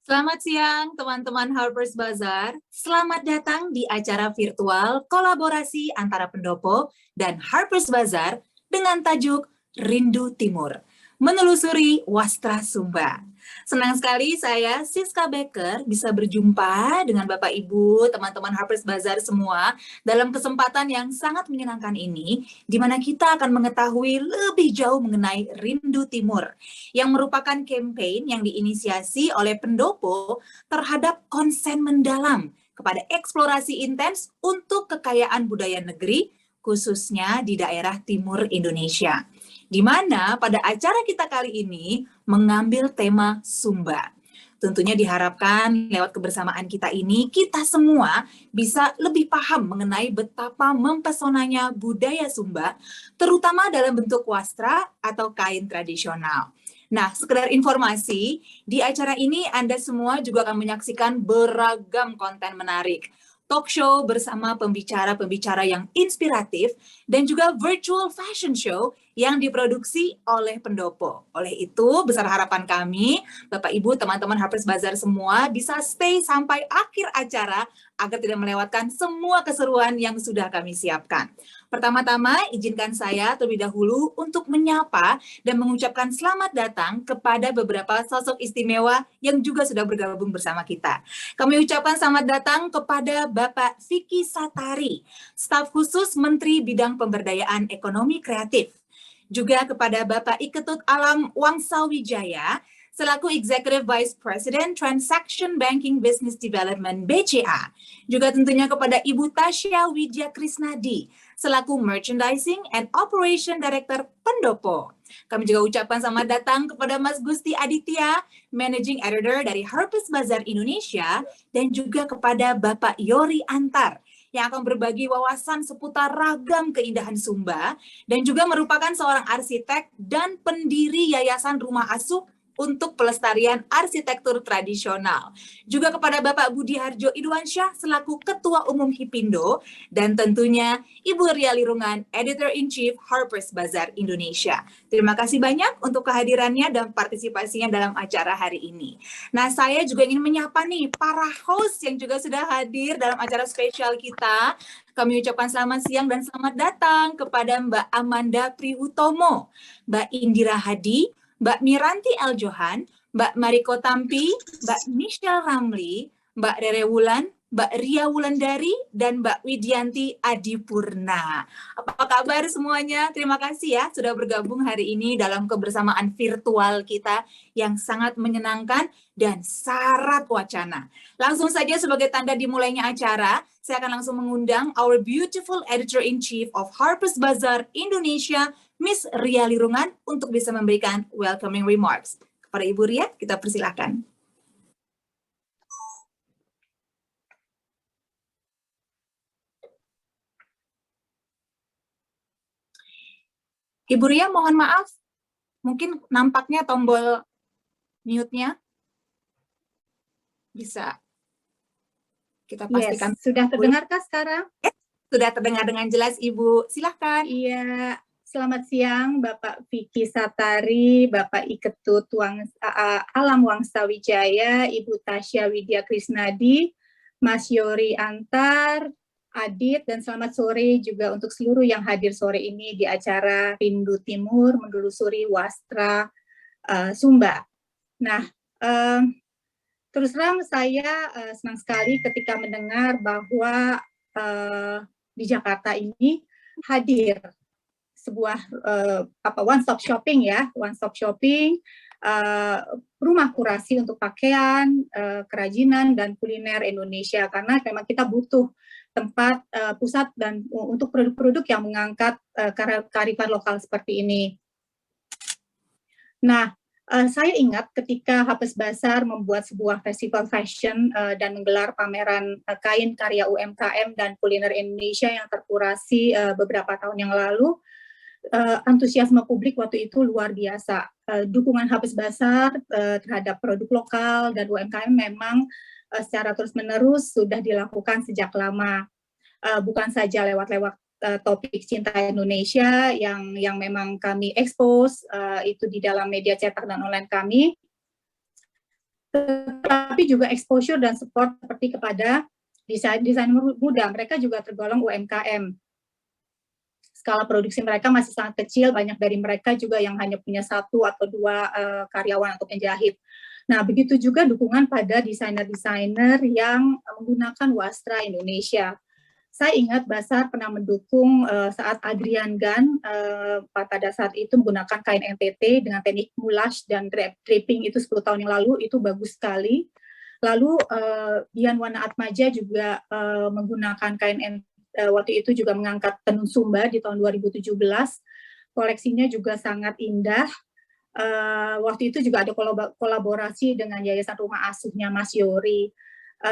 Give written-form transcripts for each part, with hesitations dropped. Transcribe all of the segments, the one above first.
Selamat siang teman-teman Harper's Bazaar. Selamat datang di acara virtual kolaborasi antara Pendopo dan Harper's Bazaar dengan tajuk Rindu Timur, menelusuri Wastra Sumba. Senang sekali saya, Siska Becker, bisa berjumpa dengan Bapak Ibu, teman-teman Harper's Bazaar semua dalam kesempatan yang sangat menyenangkan ini, di mana kita akan mengetahui lebih jauh mengenai Rindu Timur, yang merupakan campaign yang diinisiasi oleh Pendopo terhadap konsen mendalam kepada eksplorasi intens untuk kekayaan budaya negeri, khususnya di daerah timur Indonesia. Di mana pada acara kita kali ini mengambil tema Sumba. Tentunya diharapkan lewat kebersamaan kita ini, kita semua bisa lebih paham mengenai betapa mempesonanya budaya Sumba, terutama dalam bentuk wastra atau kain tradisional. Nah, sekedar informasi, di acara ini Anda semua juga akan menyaksikan beragam konten menarik. Talk show bersama pembicara-pembicara yang inspiratif, dan juga virtual fashion show yang diproduksi oleh Pendopo. Oleh itu, besar harapan kami, Bapak Ibu, teman-teman Harper's Bazaar semua bisa stay sampai akhir acara agar tidak melewatkan semua keseruan yang sudah kami siapkan. Pertama-tama, izinkan saya terlebih dahulu untuk menyapa dan mengucapkan selamat datang kepada beberapa sosok istimewa yang juga sudah bergabung bersama kita. Kami ucapkan selamat datang kepada Bapak Vicky Satari, staf khusus Menteri Bidang Pemberdayaan Ekonomi Kreatif. Juga kepada Bapak Iketut Alam Wangsawijaya, selaku Executive Vice President Transaction Banking Business Development BCA. Juga tentunya kepada Ibu Tasya Widya Krisnadi, selaku Merchandising and Operation Director Pendopo. Kami juga ucapkan selamat datang kepada Mas Gusti Aditya, Managing Editor dari Harper's Bazaar Indonesia, dan juga kepada Bapak Yori Antar, yang akan berbagi wawasan seputar ragam keindahan Sumba, dan juga merupakan seorang arsitek dan pendiri Yayasan Rumah Asuh untuk pelestarian arsitektur tradisional. Juga kepada Bapak Budi Harjo Idwansyah selaku Ketua Umum HIPindo, dan tentunya Ibu Ria Lirungan, Editor-in-Chief Harper's Bazaar Indonesia. Terima kasih banyak untuk kehadirannya dan partisipasinya dalam acara hari ini. Nah, saya juga ingin menyapa nih para host yang juga sudah hadir dalam acara spesial kita. Kami ucapkan selamat siang dan selamat datang kepada Mbak Amanda Priutomo, Mbak Indira Hadi, Mbak Miranti Aljohan, Mbak Mariko Tampi, Mbak Michelle Ramli, Mbak Rere Wulan, Mbak Ria Wulandari, dan Mbak Widianti Adipurna. Apa kabar semuanya? Terima kasih ya sudah bergabung hari ini dalam kebersamaan virtual kita yang sangat menyenangkan dan syarat wacana. Langsung saja sebagai tanda dimulainya acara, saya akan langsung mengundang our beautiful Editor-in-Chief of Harper's Bazaar Indonesia, Miss Ria Lirungan, untuk bisa memberikan welcoming remarks. Kepada Ibu Ria, kita persilahkan. Ibu Ria, mohon maaf, mungkin nampaknya tombol mute-nya bisa kita pastikan. Yes, sudah terdengarkah sekarang? Sudah terdengar dengan jelas, Ibu. Silahkan. Iya, selamat siang Bapak Vicky Satari, Bapak Iketut Alam Wangsa Wijaya, Ibu Tasya Widya Krisnadi, Mas Yori Antar, Adit, dan selamat sore juga untuk seluruh yang hadir sore ini di acara Rindu Timur Menelusuri Wastra Sumba. Nah, terus terang saya senang sekali ketika mendengar bahwa di Jakarta ini hadir sebuah one stop shopping ya, one stop shopping, rumah kurasi untuk pakaian, kerajinan dan kuliner Indonesia, karena memang kita butuh tempat pusat dan untuk produk-produk yang mengangkat kearifan lokal seperti ini. Nah, saya ingat ketika Habes Bazar membuat sebuah festival fashion dan menggelar pameran kain karya UMKM dan kuliner Indonesia yang terkurasi beberapa tahun yang lalu, antusiasme publik waktu itu luar biasa. Dukungan Habes Bazar terhadap produk lokal dan UMKM memang secara terus-menerus sudah dilakukan sejak lama. Bukan saja lewat topik Cinta Indonesia yang memang kami expose itu di dalam media cetak dan online kami, tetapi juga exposure dan support seperti kepada desainer muda. Mereka juga tergolong UMKM. Skala produksi mereka masih sangat kecil, banyak dari mereka juga yang hanya punya 1 atau 2 karyawan untuk menjahit. Nah, begitu juga dukungan pada desainer-desainer yang menggunakan wastra Indonesia. Saya ingat Bazar pernah mendukung saat Adrian Gan pada saat itu menggunakan kain NTT dengan teknik moulage dan draping itu 10 tahun yang lalu, itu bagus sekali. Lalu Dian Wana Atmaja juga menggunakan kain waktu itu juga mengangkat tenun Sumba di tahun 2017. Koleksinya juga sangat indah. Waktu itu juga ada kolaborasi dengan Yayasan Rumah Asuhnya Mas Yori.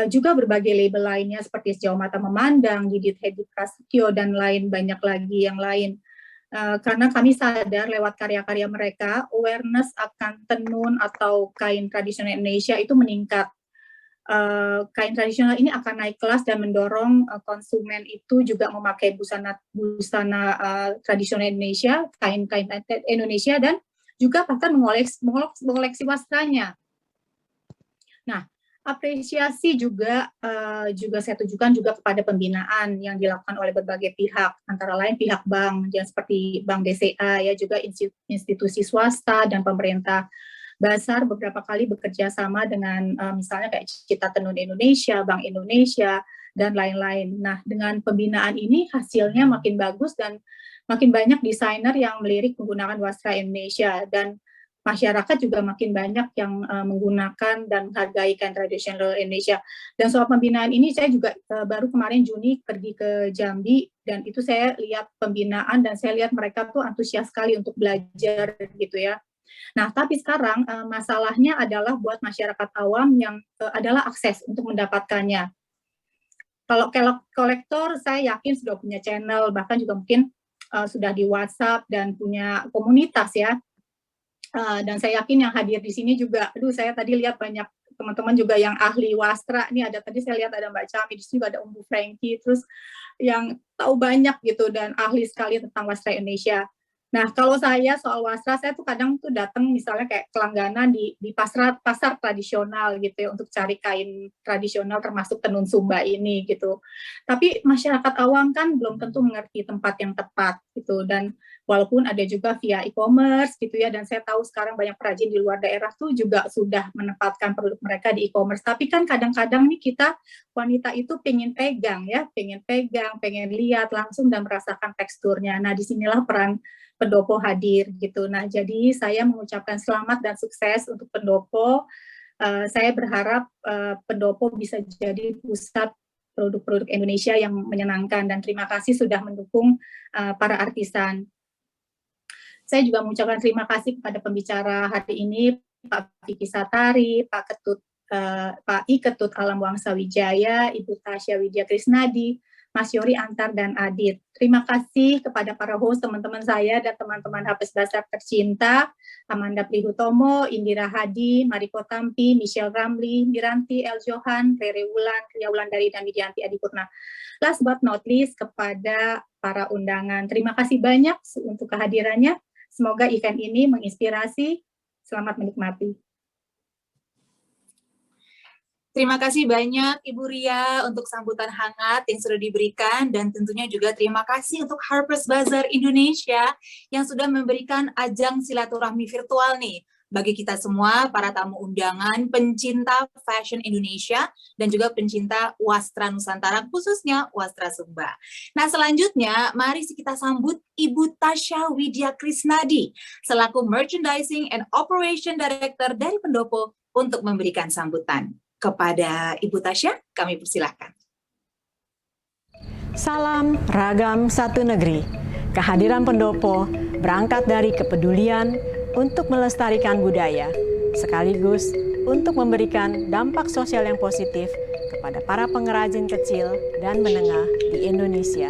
Juga berbagai label lainnya seperti Sejauh Mata Memandang, Didit Hedi Prasetyo, dan banyak lagi yang lain. Karena kami sadar lewat karya-karya mereka, awareness akan tenun atau kain tradisional Indonesia itu meningkat. Kain tradisional ini akan naik kelas dan mendorong konsumen itu juga memakai busana tradisional Indonesia, kain-kain Indonesia, dan juga bahkan mengoleksi wastranya. Nah, apresiasi juga saya tujukan juga kepada pembinaan yang dilakukan oleh berbagai pihak, antara lain pihak bank, yang seperti Bank BCA, ya juga institusi swasta dan pemerintah. Bazar beberapa kali bekerja sama dengan misalnya kayak Cipta Tenun Indonesia, Bank Indonesia, dan lain-lain. Nah, dengan pembinaan ini hasilnya makin bagus dan makin banyak desainer yang melirik menggunakan wastra Indonesia, dan masyarakat juga makin banyak yang menggunakan dan menghargai kain tradisional Indonesia. Dan soal pembinaan ini saya juga baru kemarin Juni pergi ke Jambi, dan itu saya lihat pembinaan dan saya lihat mereka tuh antusias sekali untuk belajar gitu ya. Nah, tapi sekarang masalahnya adalah buat masyarakat awam yang adalah akses untuk mendapatkannya. Kalau kolektor saya yakin sudah punya channel, bahkan juga mungkin sudah di WhatsApp dan punya komunitas ya. Dan saya yakin yang hadir di sini juga, saya tadi lihat banyak teman-teman juga yang ahli wastra. Ini ada tadi saya lihat ada Mbak Cami, di sini juga ada Umbu Frankie, terus yang tahu banyak gitu dan ahli sekali tentang wastra Indonesia. Nah, kalau saya soal wastra, saya tuh kadang tuh datang misalnya kayak kelangganan di pasar tradisional gitu ya untuk cari kain tradisional termasuk tenun Sumba ini gitu. Tapi masyarakat awam kan belum tentu mengerti tempat yang tepat gitu, dan walaupun ada juga via e-commerce gitu ya, dan saya tahu sekarang banyak perajin di luar daerah tuh juga sudah menempatkan produk mereka di e-commerce. Tapi kan kadang-kadang nih kita wanita itu pengen pegang ya, pengen lihat langsung dan merasakan teksturnya. Nah, disinilah peran pendopo hadir gitu. Nah, jadi saya mengucapkan selamat dan sukses untuk pendopo. Saya berharap pendopo bisa jadi pusat produk-produk Indonesia yang menyenangkan, dan terima kasih sudah mendukung para artisan. Saya juga mengucapkan terima kasih kepada pembicara hari ini, Pak Vicky Satari, Pak I Ketut Alam Wangsa Wijaya, Ibu Tasya Widya Krisnadi, Mas Yori, Antar, dan Adit. Terima kasih kepada para host, teman-teman saya dan teman-teman Harpers Bazaar tercinta, Amanda Prihutomo, Indira Hadi, Mariko Tampi, Michelle Ramli, Miranti El Johan, Rere Wulan, Ria Wulandari, dan Widianti Adipurna. Last but not least, kepada para undangan. Terima kasih banyak untuk kehadirannya. Semoga event ini menginspirasi. Selamat menikmati. Terima kasih banyak Ibu Ria untuk sambutan hangat yang sudah diberikan, dan tentunya juga terima kasih untuk Harpers Bazaar Indonesia yang sudah memberikan ajang silaturahmi virtual nih bagi kita semua, para tamu undangan, pencinta fashion Indonesia, dan juga pencinta Wastra Nusantara, khususnya Wastra Sumba. Nah, selanjutnya mari kita sambut Ibu Tasya Widya Krisnadi selaku Merchandising and Operation Director dari Pendopo untuk memberikan sambutan. Kepada Ibu Tasya, kami persilahkan. Salam ragam satu negeri. Kehadiran Pendopo berangkat dari kepedulian untuk melestarikan budaya, sekaligus untuk memberikan dampak sosial yang positif kepada para pengrajin kecil dan menengah di Indonesia.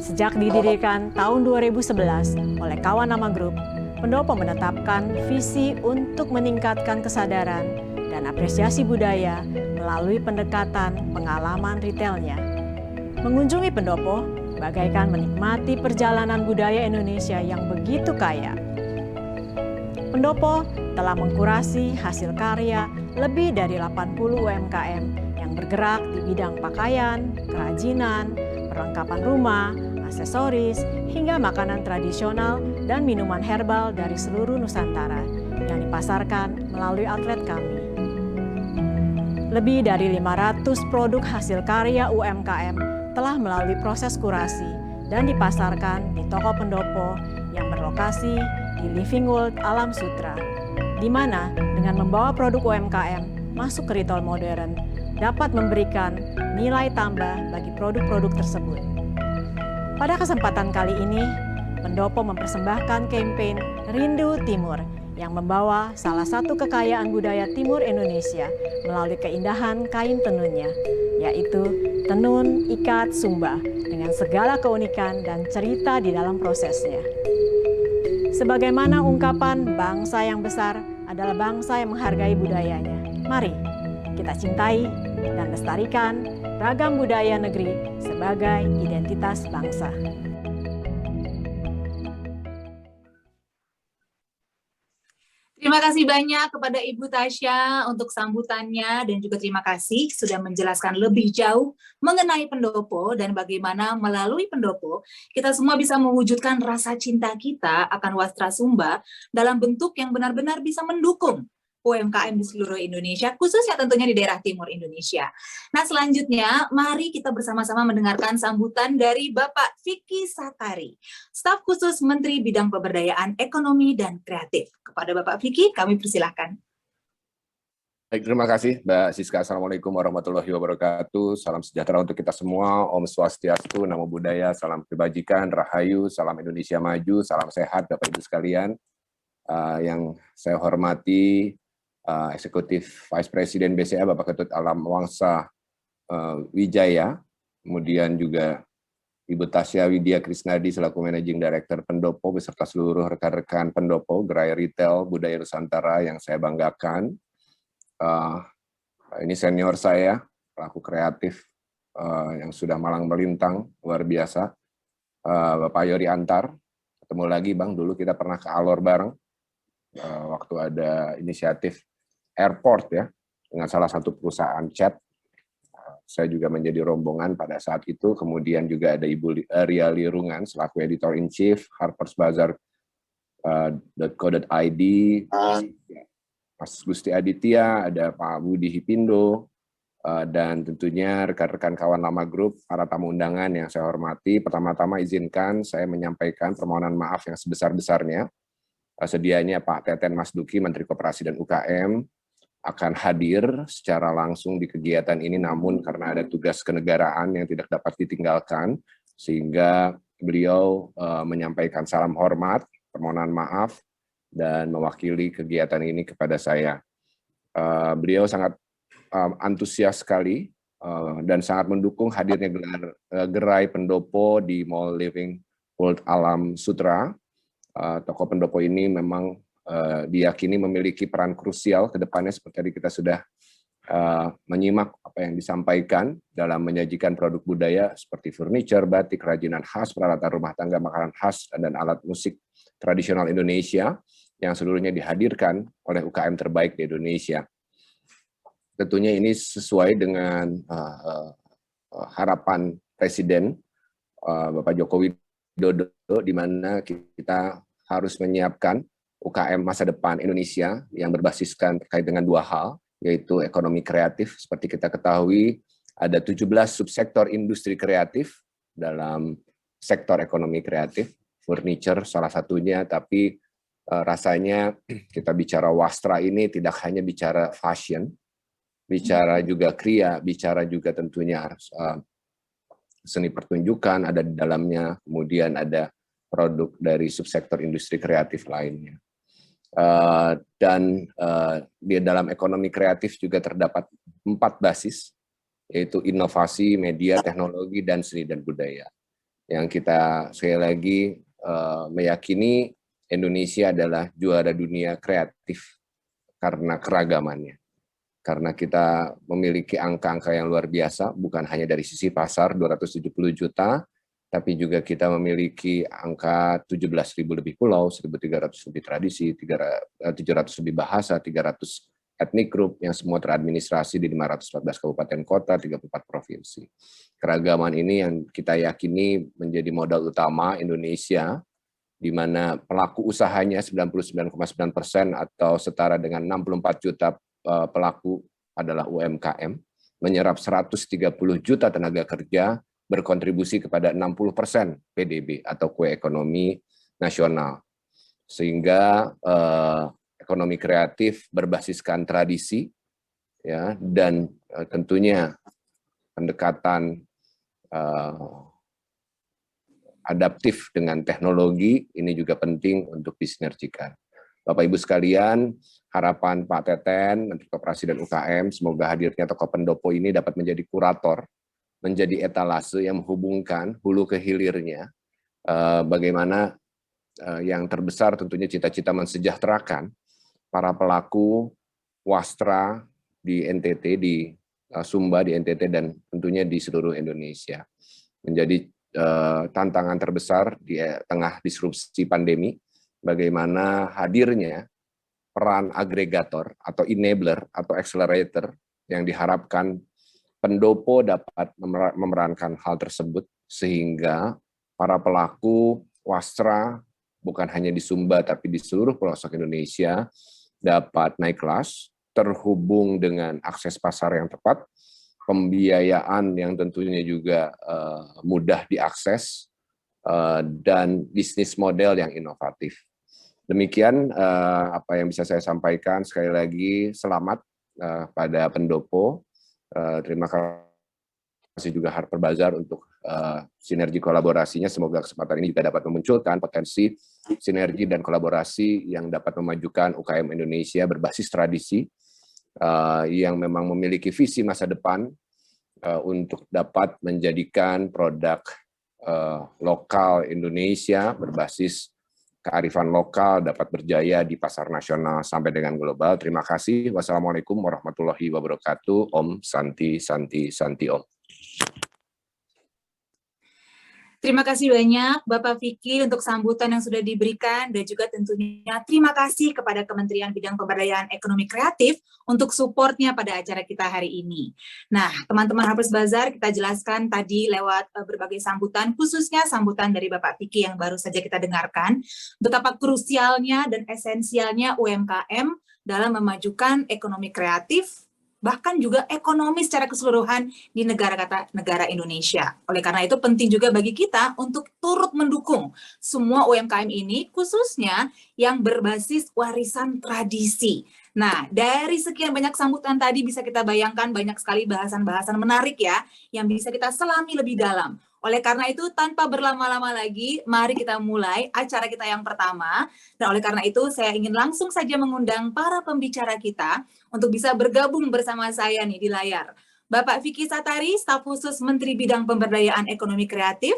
Sejak didirikan tahun 2011 oleh Kawan Nama Group, Pendopo menetapkan visi untuk meningkatkan kesadaran dan apresiasi budaya melalui pendekatan pengalaman retailnya. Mengunjungi Pendopo bagaikan menikmati perjalanan budaya Indonesia yang begitu kaya. Pendopo telah mengkurasi hasil karya lebih dari 80 UMKM yang bergerak di bidang pakaian, kerajinan, perlengkapan rumah, aksesoris, hingga makanan tradisional dan minuman herbal dari seluruh Nusantara yang dipasarkan melalui outlet kami. Lebih dari 500 produk hasil karya UMKM telah melalui proses kurasi dan dipasarkan di toko Pendopo yang berlokasi di Living World Alam Sutra, di mana dengan membawa produk UMKM masuk ke retail modern dapat memberikan nilai tambah bagi produk-produk tersebut. Pada kesempatan kali ini, Pendopo mempersembahkan kampanye Rindu Timur yang membawa salah satu kekayaan budaya Timur Indonesia melalui keindahan kain tenunnya, yaitu tenun ikat Sumba dengan segala keunikan dan cerita di dalam prosesnya. Sebagaimana ungkapan bangsa yang besar adalah bangsa yang menghargai budayanya. Mari kita cintai dan lestarikan ragam budaya negeri sebagai identitas bangsa. Terima kasih banyak kepada Ibu Tasya untuk sambutannya, dan juga terima kasih sudah menjelaskan lebih jauh mengenai Pendopo dan bagaimana melalui Pendopo kita semua bisa mewujudkan rasa cinta kita akan Wastra Sumba dalam bentuk yang benar-benar bisa mendukung UMKM di seluruh Indonesia, khususnya tentunya di daerah timur Indonesia. Nah, selanjutnya mari kita bersama-sama mendengarkan sambutan dari Bapak Vicky Satari, staf khusus Menteri Bidang Pemberdayaan Ekonomi dan Kreatif. Kepada Bapak Vicky, kami persilahkan. Baik, terima kasih Mbak Siska. Assalamualaikum warahmatullahi wabarakatuh. Salam sejahtera untuk kita semua. Om Swastiastu, Namo Buddhaya, salam kebajikan, Rahayu, salam Indonesia maju, salam sehat Bapak Ibu sekalian. Yang saya hormati, Eksekutif Vice President BCA Bapak Ketut Alam Wangsa Wijaya, kemudian juga Ibu Tasya Widya Krisnadi selaku Managing Director Pendopo beserta seluruh rekan-rekan Pendopo, gerai retail budaya Nusantara yang saya banggakan. Ini senior saya, pelaku kreatif yang sudah malang melintang, luar biasa. Bapak Yori Antar, ketemu lagi Bang, dulu kita pernah ke Alor bareng, waktu ada inisiatif airport ya, dengan salah satu perusahaan cat. Saya juga menjadi rombongan pada saat itu, kemudian juga ada Ibu Ria Lirungan selaku Editor-in-Chief, Harpers Bazaar .co.id, Mas Gusti Aditya, ada Pak Budi Hipindo, dan tentunya rekan-rekan Kawan Lama Group, para tamu undangan yang saya hormati. Pertama-tama izinkan saya menyampaikan permohonan maaf yang sebesar-besarnya. Sedianya Pak Teten Mas Duki, Menteri Koperasi dan UKM, akan hadir secara langsung di kegiatan ini, namun karena ada tugas kenegaraan yang tidak dapat ditinggalkan, sehingga beliau menyampaikan salam hormat, permohonan maaf, dan mewakili kegiatan ini kepada saya. Beliau sangat antusias sekali dan sangat mendukung hadirnya gerai pendopo di Mall Living World Alam Sutra. Toko pendopo ini memang diyakini memiliki peran krusial ke depannya, seperti tadi kita sudah menyimak apa yang disampaikan dalam menyajikan produk budaya seperti furniture, batik, kerajinan khas, peralatan rumah tangga, makanan khas, dan alat musik tradisional Indonesia yang seluruhnya dihadirkan oleh UKM terbaik di Indonesia. Tentunya ini sesuai dengan harapan Presiden Bapak Joko Widodo, di mana kita harus menyiapkan UKM masa depan Indonesia yang berbasiskan terkait dengan dua hal, yaitu ekonomi kreatif. Seperti kita ketahui, ada 17 subsektor industri kreatif dalam sektor ekonomi kreatif, furniture salah satunya, tapi rasanya kita bicara wastra ini tidak hanya bicara fashion, bicara juga kriya, bicara juga tentunya seni pertunjukan ada di dalamnya, kemudian ada produk dari subsektor industri kreatif lainnya. Dan di dalam ekonomi kreatif juga terdapat 4 basis, yaitu inovasi, media, teknologi, dan seni dan budaya. Yang kita sekali lagi meyakini Indonesia adalah juara dunia kreatif karena keragamannya. Karena kita memiliki angka-angka yang luar biasa, bukan hanya dari sisi pasar 270 juta, tapi juga kita memiliki angka 17.000 lebih pulau, 1.300 lebih tradisi, 700 lebih bahasa, 300 etnik group yang semua teradministrasi di 514 kabupaten kota, 34 provinsi. Keragaman ini yang kita yakini menjadi modal utama Indonesia, di mana pelaku usahanya 99,9% atau setara dengan 64 juta pelaku adalah UMKM, menyerap 130 juta tenaga kerja, berkontribusi kepada 60% PDB atau kue ekonomi nasional. Sehingga ekonomi kreatif berbasiskan tradisi, ya, dan tentunya pendekatan adaptif dengan teknologi ini juga penting untuk disinergikan. Bapak Ibu sekalian, harapan Pak Teten, Menteri Koperasi dan UKM, semoga hadirnya toko pendopo ini dapat menjadi kurator, menjadi etalase yang menghubungkan hulu ke hilirnya, bagaimana yang terbesar tentunya cita-cita mensejahterakan para pelaku wastra di NTT, di Sumba, di NTT, dan tentunya di seluruh Indonesia. Menjadi tantangan terbesar di tengah disrupsi pandemi, bagaimana hadirnya peran agregator atau enabler atau accelerator yang diharapkan pendopo dapat memerankan hal tersebut, sehingga para pelaku wastra bukan hanya di Sumba tapi di seluruh pelosok Indonesia dapat naik kelas, terhubung dengan akses pasar yang tepat, pembiayaan yang tentunya juga mudah diakses, dan bisnis model yang inovatif. Demikian apa yang bisa saya sampaikan. Sekali lagi selamat pada pendopo. Terima kasih juga Harper Bazaar untuk sinergi kolaborasinya. Semoga kesempatan ini juga dapat memunculkan potensi sinergi dan kolaborasi yang dapat memajukan UKM Indonesia berbasis tradisi yang memang memiliki visi masa depan untuk dapat menjadikan produk lokal Indonesia berbasis kearifan lokal dapat berjaya di pasar nasional sampai dengan global. Terima kasih. Wassalamualaikum warahmatullahi wabarakatuh. Om Santi Santi Santi Om. Terima kasih banyak Bapak Vicky untuk sambutan yang sudah diberikan, dan juga tentunya terima kasih kepada Kementerian Bidang Pemberdayaan Ekonomi Kreatif untuk supportnya pada acara kita hari ini. Nah, teman-teman Harper's Bazaar, kita jelaskan tadi lewat berbagai sambutan, khususnya sambutan dari Bapak Vicky yang baru saja kita dengarkan, betapa krusialnya dan esensialnya UMKM dalam memajukan ekonomi kreatif, bahkan juga ekonomi secara keseluruhan di negara Indonesia. Oleh karena itu penting juga bagi kita untuk turut mendukung semua UMKM ini, khususnya yang berbasis warisan tradisi. Nah, dari sekian banyak sambutan tadi bisa kita bayangkan banyak sekali bahasan-bahasan menarik ya, yang bisa kita selami lebih dalam. Oleh karena itu, tanpa berlama-lama lagi, mari kita mulai acara kita yang pertama. Dan oleh karena itu, saya ingin langsung saja mengundang para pembicara kita untuk bisa bergabung bersama saya nih di layar. Bapak Vicky Satari, staf khusus Menteri Bidang Pemberdayaan Ekonomi Kreatif,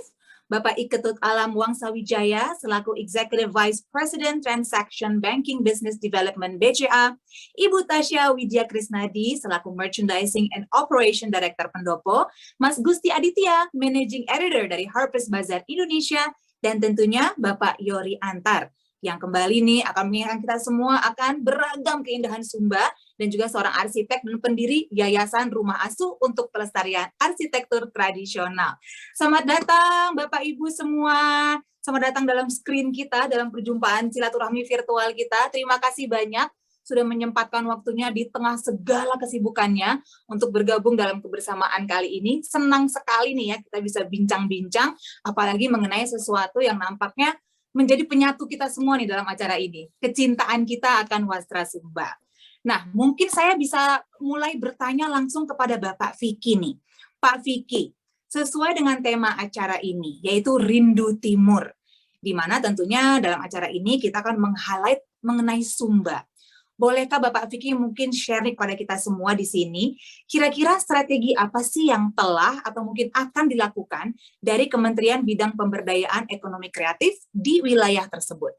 Bapak Iketut Alam Wangsawijaya selaku Executive Vice President Transaction Banking Business Development BCA, Ibu Tasya Widya Krisnadi selaku Merchandising and Operation Director Pendopo, Mas Gusti Aditya, Managing Editor dari Harper's Bazaar Indonesia, dan tentunya Bapak Yori Antar, yang kembali nih akan mengingatkan kita semua akan beragam keindahan Sumba, dan juga seorang arsitek dan pendiri Yayasan Rumah Asuh untuk Pelestarian Arsitektur Tradisional. Selamat datang Bapak Ibu semua, selamat datang dalam screen kita, dalam perjumpaan silaturahmi virtual kita. Terima kasih banyak sudah menyempatkan waktunya di tengah segala kesibukannya untuk bergabung dalam kebersamaan kali ini. Senang sekali nih ya kita bisa bincang-bincang, apalagi mengenai sesuatu yang nampaknya menjadi penyatu kita semua nih dalam acara ini. Kecintaan kita akan Wastra Sumba. Nah, mungkin saya bisa mulai bertanya langsung kepada Bapak Vicky nih. Pak Vicky, sesuai dengan tema acara ini, yaitu Rindu Timur, di mana tentunya dalam acara ini kita akan meng-highlight mengenai Sumba. Bolehkah Bapak Vicky mungkin sharing kepada kita semua di sini, kira-kira strategi apa sih yang telah atau mungkin akan dilakukan dari Kementerian Bidang Pemberdayaan Ekonomi Kreatif di wilayah tersebut?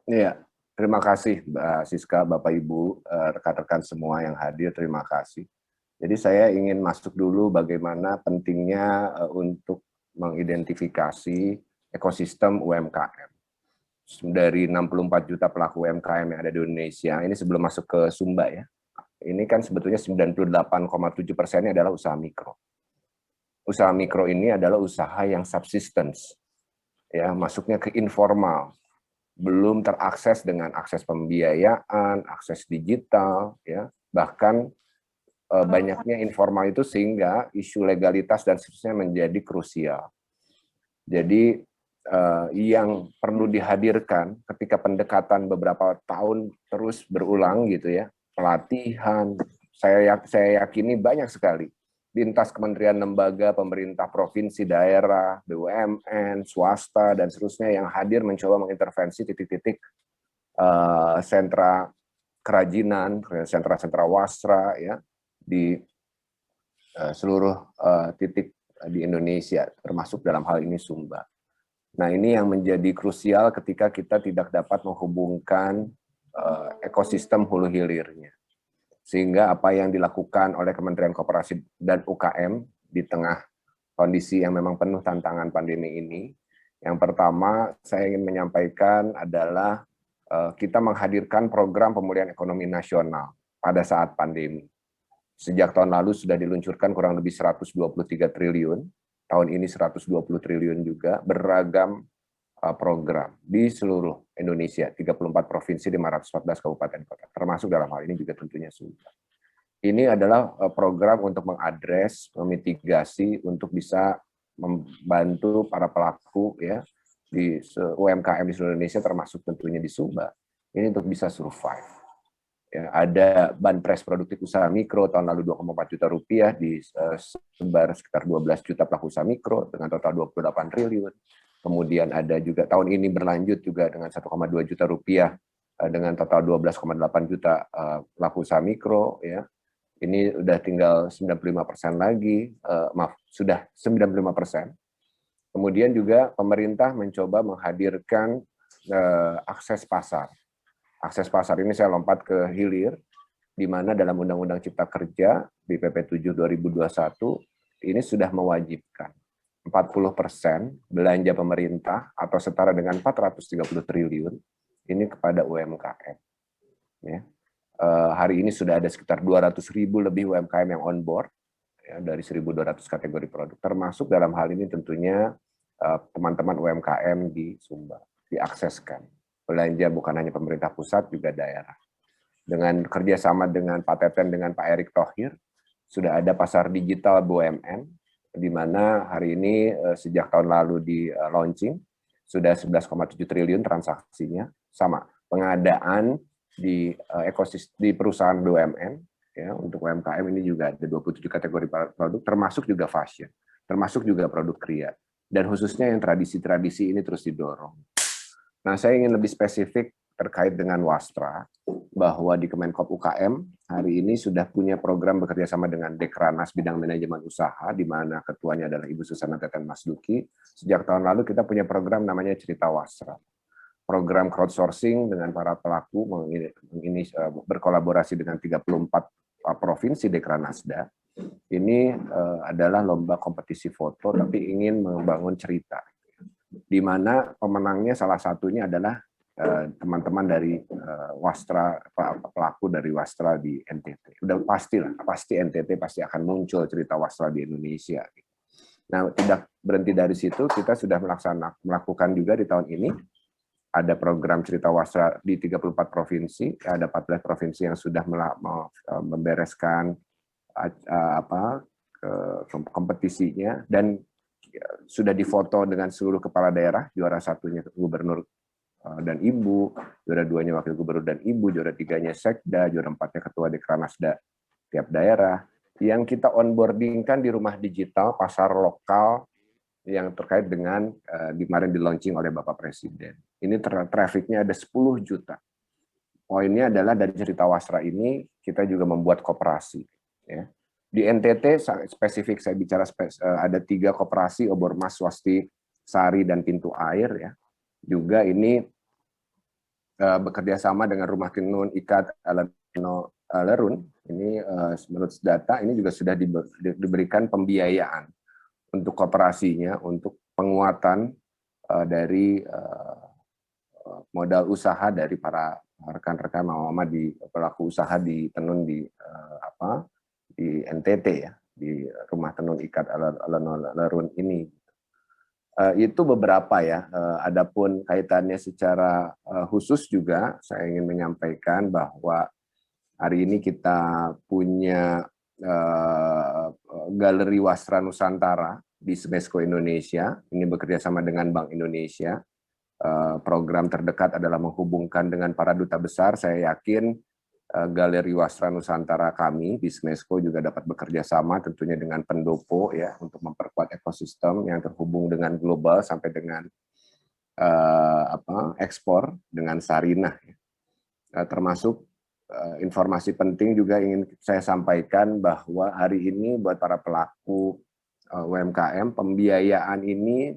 Iya. Terima kasih Mbak Siska, Bapak Ibu, rekan-rekan semua yang hadir, terima kasih. Jadi saya ingin masuk dulu bagaimana pentingnya untuk mengidentifikasi ekosistem UMKM. Dari 64 juta pelaku UMKM yang ada di Indonesia, ini sebelum masuk ke Sumba ya, ini kan sebetulnya 98,7% adalah usaha mikro. Usaha mikro ini adalah usaha yang subsistence, ya, masuknya ke informal, belum terakses dengan akses pembiayaan, akses digital, ya, bahkan banyaknya informal itu sehingga isu legalitas dan seterusnya menjadi krusial. Jadi yang perlu dihadirkan ketika pendekatan beberapa tahun terus berulang gitu ya, pelatihan, saya yakini banyak sekali lintas kementerian, lembaga, pemerintah provinsi, daerah, BUMN, swasta, dan seterusnya yang hadir mencoba mengintervensi titik-titik sentra kerajinan, sentra-sentra wasra ya di seluruh titik di Indonesia, termasuk dalam hal ini Sumba. Nah, ini yang menjadi krusial ketika kita tidak dapat menghubungkan ekosistem hulu hilirnya. Sehingga apa yang dilakukan oleh Kementerian Koperasi dan UKM di tengah kondisi yang memang penuh tantangan pandemi ini, yang pertama saya ingin menyampaikan adalah kita menghadirkan program pemulihan ekonomi nasional pada saat pandemi. Sejak tahun lalu sudah diluncurkan kurang lebih 123 triliun, tahun ini 120 triliun juga, beragam program di seluruh Indonesia, 34 provinsi, 514 kabupaten kota, termasuk dalam hal ini juga tentunya Sumba. Ini adalah program untuk mengadres, memitigasi, untuk bisa membantu para pelaku ya di UMKM di seluruh Indonesia, termasuk tentunya di Sumba, ini untuk bisa survive. Ya, ada banpres produktif usaha mikro tahun lalu 2,4 juta rupiah, disebar sekitar 12 juta pelaku usaha mikro dengan total 28 triliun. Kemudian ada juga tahun ini berlanjut juga dengan 1,2 juta rupiah dengan total 12,8 juta pelaku usaha mikro ya. Ini udah tinggal 95% lagi, sudah 95%. Kemudian juga pemerintah mencoba menghadirkan akses pasar. Akses pasar ini saya lompat ke hilir, di mana dalam Undang-Undang Cipta Kerja di PP 7 2021 ini sudah mewajibkan 40% belanja pemerintah atau setara dengan 430 triliun ini kepada UMKM. Ya. Hari ini sudah ada sekitar 200.000 lebih UMKM yang on board ya, dari 1.200 kategori produk. Termasuk dalam hal ini tentunya teman-teman UMKM di Sumba diakseskan. Belanja bukan hanya pemerintah pusat, juga daerah. Dengan kerjasama dengan Pak Teten, dengan Pak Erick Thohir, sudah ada pasar digital BUMN, di mana hari ini sejak tahun lalu di launching, sudah 11,7 triliun transaksinya, sama pengadaan di ekosistem di perusahaan BUMN, ya, untuk UMKM ini juga ada 27 kategori produk, termasuk juga fashion, termasuk juga produk kria, dan khususnya yang tradisi-tradisi ini terus didorong. Nah, saya ingin lebih spesifik terkait dengan Wastra, bahwa di Kemenkop UKM hari ini sudah punya program bekerjasama dengan Dekranas Bidang Manajemen Usaha, di mana ketuanya adalah Ibu Susana Teten Masduki. Sejak tahun lalu kita punya program namanya Cerita Wastra. Program crowdsourcing dengan para pelaku berkolaborasi dengan 34 provinsi Dekranasda. Ini adalah lomba kompetisi foto, tapi ingin membangun cerita, di mana pemenangnya salah satunya adalah teman-teman dari Wastra, pelaku dari Wastra di NTT. Udah pasti NTT pasti akan muncul cerita Wastra di Indonesia. Nah, tidak berhenti dari situ, kita sudah melakukan juga di tahun ini ada program cerita Wastra di 34 provinsi, ada 14 provinsi yang sudah membereskan kompetisinya, dan sudah difoto dengan seluruh kepala daerah, juara satunya gubernur dan ibu, juara duanya wakil gubernur dan ibu, juara tiganya sekda, juara empatnya ketua Dekranasda tiap daerah, yang kita onboardingkan di rumah digital pasar lokal yang terkait dengan kemarin di launching oleh Bapak Presiden. Ini trafficnya ada 10 juta. Poinnya adalah dari cerita Wastra ini kita juga membuat koperasi. Ya. Di NTT spesifik saya bicara ada 3 koperasi, Obormas, Swasti, Sari, dan Pintu Air. Ya. Juga ini bekerja sama dengan Rumah Tenun Ikat Lerun. Ini menurut data ini juga sudah diberikan pembiayaan untuk koperasinya, untuk penguatan dari modal usaha dari para rekan-rekan mama di pelaku usaha di tenun di NTT ya, di Rumah Tenun Ikat Lerun ini. Itu beberapa ya. Adapun kaitannya secara khusus juga saya ingin menyampaikan bahwa hari ini kita punya Galeri Wastra Nusantara di Smesco Indonesia. Ini bekerja sama dengan Bank Indonesia. Program terdekat adalah menghubungkan dengan para duta besar. Saya yakin Galeri Wastra Nusantara kami di Smesco juga dapat bekerja sama tentunya dengan pendopo ya, untuk memperkuat ekosistem yang terhubung dengan global sampai dengan ekspor dengan Sarinah. Termasuk informasi penting juga ingin saya sampaikan bahwa hari ini buat para pelaku UMKM, pembiayaan ini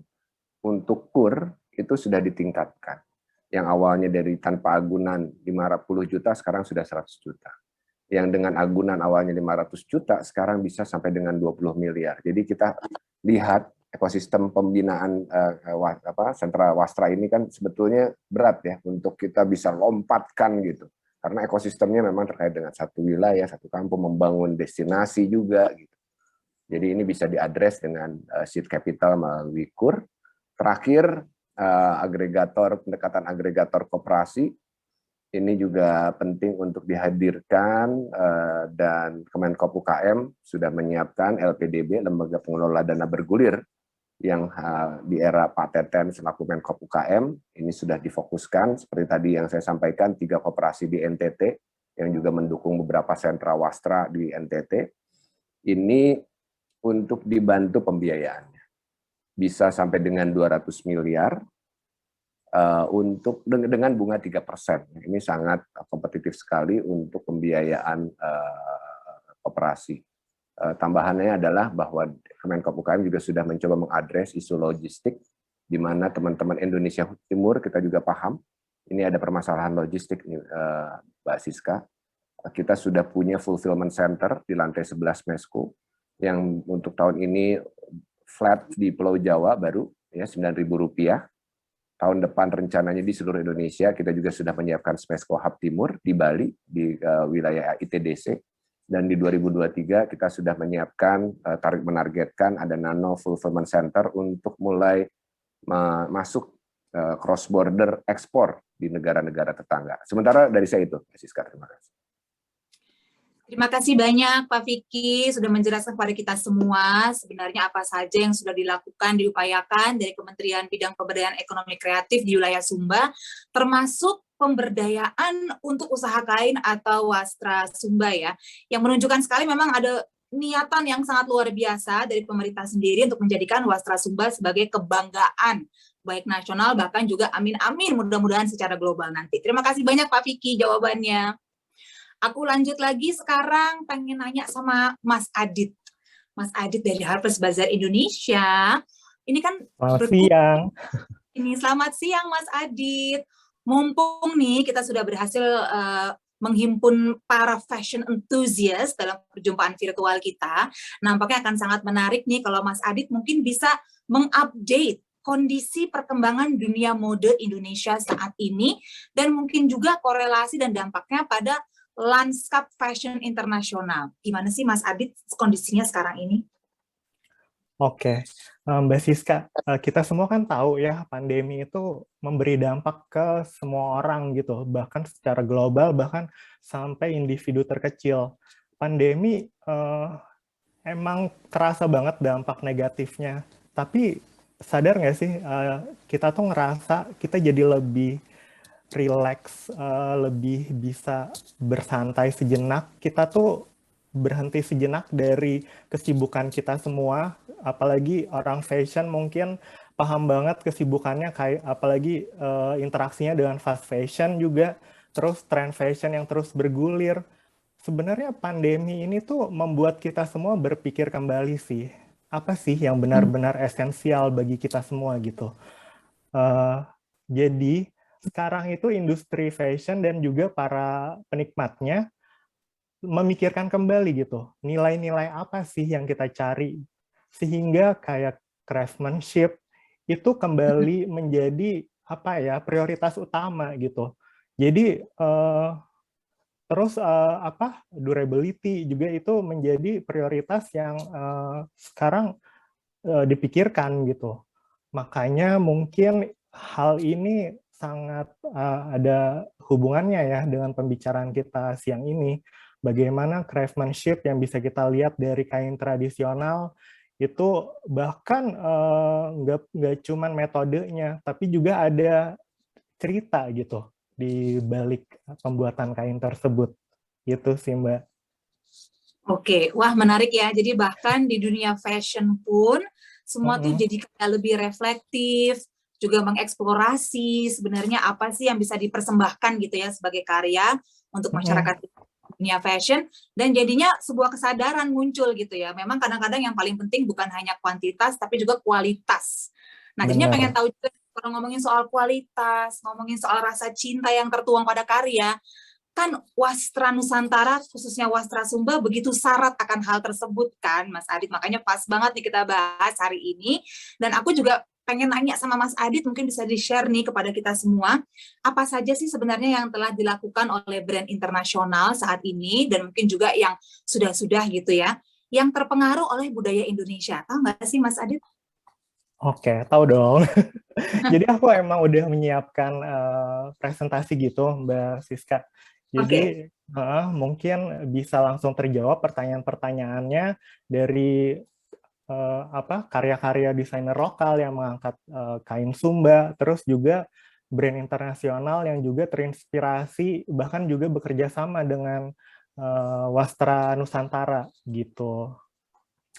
untuk KUR itu sudah ditingkatkan. Yang awalnya dari tanpa agunan 500 juta, sekarang sudah 100 juta. Yang dengan agunan awalnya 500 juta, sekarang bisa sampai dengan 20 miliar. Jadi kita lihat ekosistem pembinaan sentra Wastra ini kan sebetulnya berat ya, untuk kita bisa lompatkan gitu. Karena ekosistemnya memang terkait dengan satu wilayah, satu kampung, membangun destinasi juga gitu. Jadi ini bisa diadres dengan seed capital melalui KUR. Terakhir, pendekatan agregator koperasi ini juga penting untuk dihadirkan, dan Kemenkop UKM sudah menyiapkan LPDB, Lembaga Pengelola Dana Bergulir, yang di era Pak Teten selaku Menkop UKM ini sudah difokuskan seperti tadi yang saya sampaikan, 3 koperasi di NTT yang juga mendukung beberapa sentra Wastra di NTT ini untuk dibantu pembiayaannya. Bisa sampai dengan 200 miliar untuk dengan bunga 3%. Ini sangat kompetitif sekali untuk pembiayaan koperasi. Tambahannya adalah bahwa Kemenkop UKM juga sudah mencoba mengadres isu logistik, di mana teman-teman Indonesia Timur kita juga paham, ini ada permasalahan logistik, Mbak Siska. Kita sudah punya fulfillment center di lantai 11 Mesco, yang untuk tahun ini flat di Pulau Jawa baru ya Rp9.000. Tahun depan rencananya di seluruh Indonesia kita juga sudah menyiapkan Smesco Hub Timur di Bali di wilayah ITDC, dan di 2023 kita sudah menyiapkan menargetkan ada nano fulfillment center untuk mulai masuk cross border ekspor di negara-negara tetangga. Sementara dari saya itu, Mbak Siska, terima kasih. Terima kasih banyak Pak Vicky sudah menjelaskan kepada kita semua sebenarnya apa saja yang sudah dilakukan, diupayakan dari Kementerian Bidang Pemberdayaan Ekonomi Kreatif di wilayah Sumba, termasuk pemberdayaan untuk usaha kain atau Wastra Sumba ya, yang menunjukkan sekali memang ada niatan yang sangat luar biasa dari pemerintah sendiri untuk menjadikan Wastra Sumba sebagai kebanggaan baik nasional, bahkan juga amin-amin mudah-mudahan secara global nanti. Terima kasih banyak Pak Vicky jawabannya. Aku lanjut lagi sekarang pengen nanya sama Mas Adit. Mas Adit dari Harper's Bazaar Indonesia. Ini kan Selamat siang. Selamat siang Mas Adit. Mumpung nih kita sudah berhasil menghimpun para fashion enthusiast dalam perjumpaan virtual kita, nampaknya akan sangat menarik nih kalau Mas Adit mungkin bisa mengupdate kondisi perkembangan dunia mode Indonesia saat ini, dan mungkin juga korelasi dan dampaknya pada lanskap fashion internasional. Gimana sih Mas Adit kondisinya sekarang ini? Oke, Mbak Siska, kita semua kan tahu ya pandemi itu memberi dampak ke semua orang gitu, bahkan secara global, bahkan sampai individu terkecil. Pandemi emang terasa banget dampak negatifnya, tapi sadar nggak sih kita tuh ngerasa kita jadi lebih relax, lebih bisa bersantai sejenak. Kita tuh berhenti sejenak dari kesibukan kita semua, apalagi orang fashion mungkin paham banget kesibukannya, kayak apalagi interaksinya dengan fast fashion juga, terus trend fashion yang terus bergulir. Sebenarnya pandemi ini tuh membuat kita semua berpikir kembali sih, apa sih yang benar-benar esensial bagi kita semua gitu. Jadi sekarang itu industri fashion dan juga para penikmatnya memikirkan kembali gitu, nilai-nilai apa sih yang kita cari, sehingga kayak craftsmanship itu kembali menjadi apa ya, prioritas utama gitu. Jadi terus durability juga itu menjadi prioritas yang sekarang dipikirkan gitu. Makanya mungkin hal ini sangat ada hubungannya ya dengan pembicaraan kita siang ini. Bagaimana craftsmanship yang bisa kita lihat dari kain tradisional itu bahkan nggak cuma metodenya, tapi juga ada cerita gitu di balik pembuatan kain tersebut. Itu sih Mbak. Oke, wah menarik ya. Jadi bahkan di dunia fashion pun semua tuh jadi kayak lebih reflektif, juga mengeksplorasi sebenarnya apa sih yang bisa dipersembahkan gitu ya sebagai karya untuk masyarakat dunia fashion, dan jadinya sebuah kesadaran muncul gitu ya. Memang kadang-kadang yang paling penting bukan hanya kuantitas tapi juga kualitas. Nah, jadinya pengen tahu juga kalau ngomongin soal kualitas, ngomongin soal rasa cinta yang tertuang pada karya, kan Wastra Nusantara, khususnya Wastra Sumba, begitu syarat akan hal tersebut kan, Mas Adit. Makanya pas banget nih kita bahas hari ini. Dan aku juga pengen nanya sama Mas Adit, mungkin bisa di-share nih kepada kita semua, apa saja sih sebenarnya yang telah dilakukan oleh brand internasional saat ini, dan mungkin juga yang sudah-sudah gitu ya, yang terpengaruh oleh budaya Indonesia. Tahu nggak sih Mas Adit? Oke, tahu dong. Jadi aku emang udah menyiapkan presentasi gitu, Mbak Siska. Jadi mungkin bisa langsung terjawab pertanyaan-pertanyaannya dari karya-karya desainer lokal yang mengangkat kain Sumba, terus juga brand internasional yang juga terinspirasi bahkan juga bekerja sama dengan Wastra Nusantara gitu.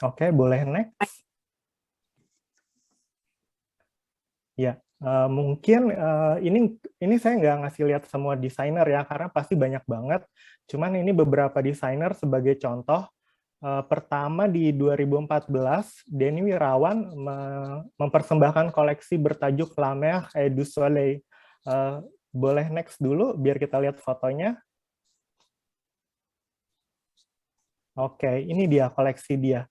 Oke, boleh next. Ya, mungkin ini saya nggak ngasih lihat semua desainer ya, karena pasti banyak banget. Cuman ini beberapa desainer sebagai contoh. Pertama di 2014, Denny Wirawan mempersembahkan koleksi bertajuk La Mer et du Soleil. Boleh next dulu biar kita lihat fotonya. Oke, ini dia koleksi dia.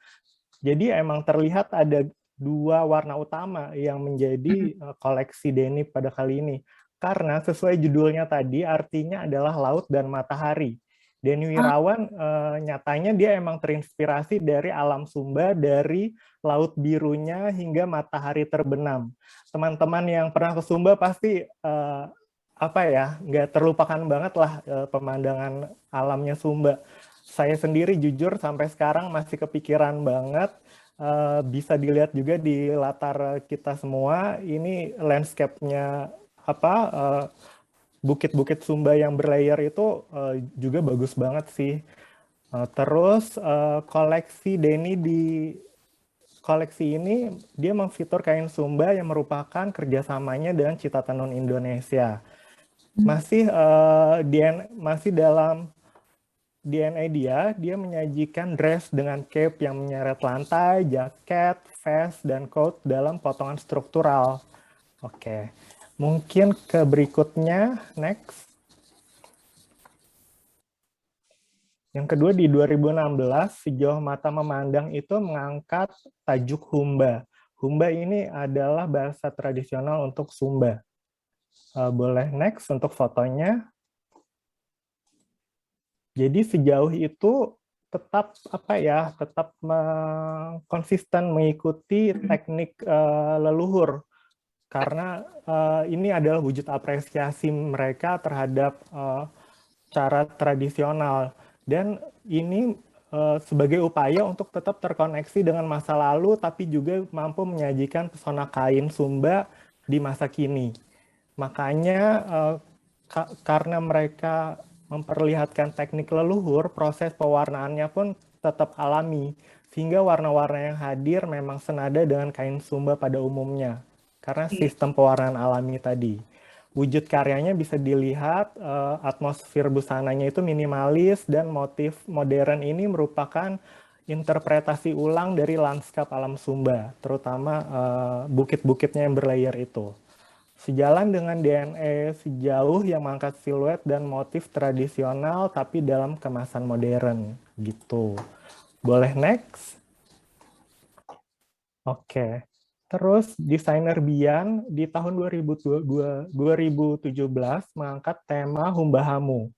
Jadi emang terlihat ada dua warna utama yang menjadi koleksi Denny pada kali ini. Karena sesuai judulnya tadi, artinya adalah laut dan matahari. Denny Wirawan nyatanya dia emang terinspirasi dari alam Sumba, dari laut birunya hingga matahari terbenam. Teman-teman yang pernah ke Sumba pasti nggak terlupakan banget lah pemandangan alamnya Sumba. Saya sendiri jujur sampai sekarang masih kepikiran banget. Bisa dilihat juga di latar kita semua, ini landscape-nya bukit-bukit Sumba yang berlayer itu juga bagus banget sih. Terus koleksi Denny di koleksi ini dia memfitur kain Sumba yang merupakan kerjasamanya dengan Cita Tenun Indonesia. Masih dalam DNA dia menyajikan dress dengan cape yang menyeret lantai, jaket, vest, dan coat dalam potongan struktural. Oke, mungkin ke berikutnya, next. Yang kedua di 2016, Sejauh Mata Memandang itu mengangkat tajuk Humba. Humba ini adalah bahasa tradisional untuk Sumba. Boleh next untuk fotonya. Jadi sejauh itu tetap konsisten mengikuti teknik leluhur, karena ini adalah wujud apresiasi mereka terhadap cara tradisional, dan ini sebagai upaya untuk tetap terkoneksi dengan masa lalu tapi juga mampu menyajikan pesona kain Sumba di masa kini. Makanya karena mereka memperlihatkan teknik leluhur, proses pewarnaannya pun tetap alami, sehingga warna-warna yang hadir memang senada dengan kain Sumba pada umumnya, karena sistem pewarnaan alami tadi. Wujud karyanya bisa dilihat, atmosfer busananya itu minimalis, dan motif modern ini merupakan interpretasi ulang dari lanskap alam Sumba, terutama bukit-bukitnya yang berlayar itu. Sejalan dengan DNA Sejauh yang mengangkat siluet dan motif tradisional tapi dalam kemasan modern gitu. Boleh next? Oke. Terus desainer Bian di tahun 2017 mengangkat tema Humbahamu.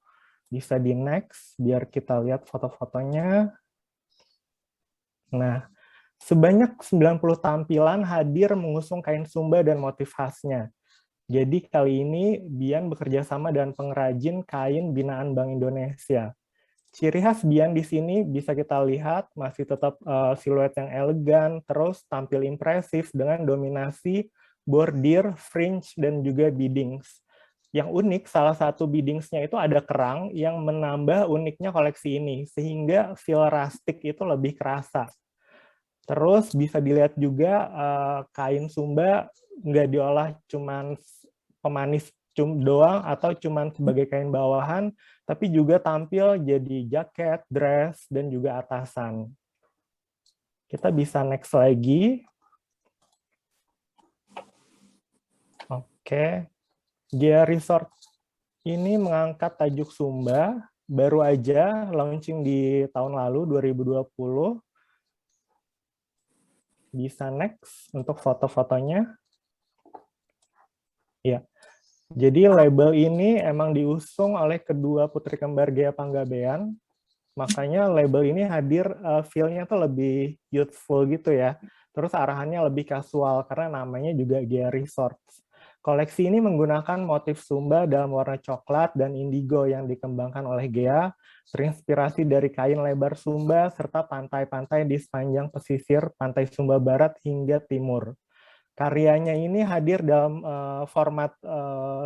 Bisa di next biar kita lihat foto-fotonya. Nah, sebanyak 90 tampilan hadir mengusung kain Sumba dan motif khasnya. Jadi kali ini Bian bekerja sama dengan pengrajin kain binaan Bank Indonesia. Ciri khas Bian di sini bisa kita lihat masih tetap siluet yang elegan, terus tampil impresif dengan dominasi bordir, fringe, dan juga beadings. Yang unik, salah satu beadingsnya itu ada kerang yang menambah uniknya koleksi ini, sehingga feel rustic itu lebih kerasa. Terus bisa dilihat juga kain Sumba nggak diolah cuman pemanis doang atau cuman sebagai kain bawahan, tapi juga tampil jadi jaket, dress, dan juga atasan. Kita bisa next lagi. Oke. Gia Resort ini mengangkat tajuk Sumba, baru aja launching di tahun lalu, 2020. Bisa next untuk foto-fotonya. Ya, jadi label ini emang diusung oleh kedua putri kembar Ghea Panggabean. Makanya label ini hadir feel-nya tuh lebih youthful gitu ya. Terus arahannya lebih casual karena namanya juga Ghea Resorts. Koleksi ini menggunakan motif Sumba dalam warna coklat dan indigo yang dikembangkan oleh Ghea, terinspirasi dari kain lebar Sumba serta pantai-pantai di sepanjang pesisir pantai Sumba Barat hingga Timur. Karyanya ini hadir dalam format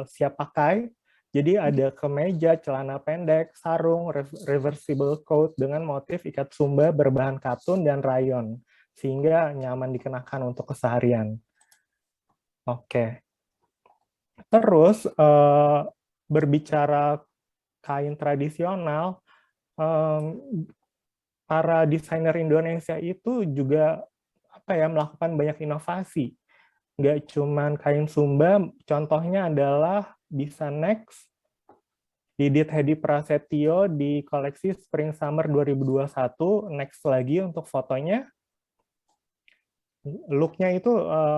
siap pakai, jadi ada kemeja, celana pendek, sarung, reversible coat dengan motif ikat Sumba berbahan katun dan rayon, sehingga nyaman dikenakan untuk keseharian. Oke. Terus berbicara kain tradisional, para desainer Indonesia itu juga melakukan banyak inovasi. Nggak cuman kain Sumba, contohnya adalah bisa next Didit Hedi Prasetyo di koleksi Spring Summer 2021. Next lagi untuk fotonya. Look-nya itu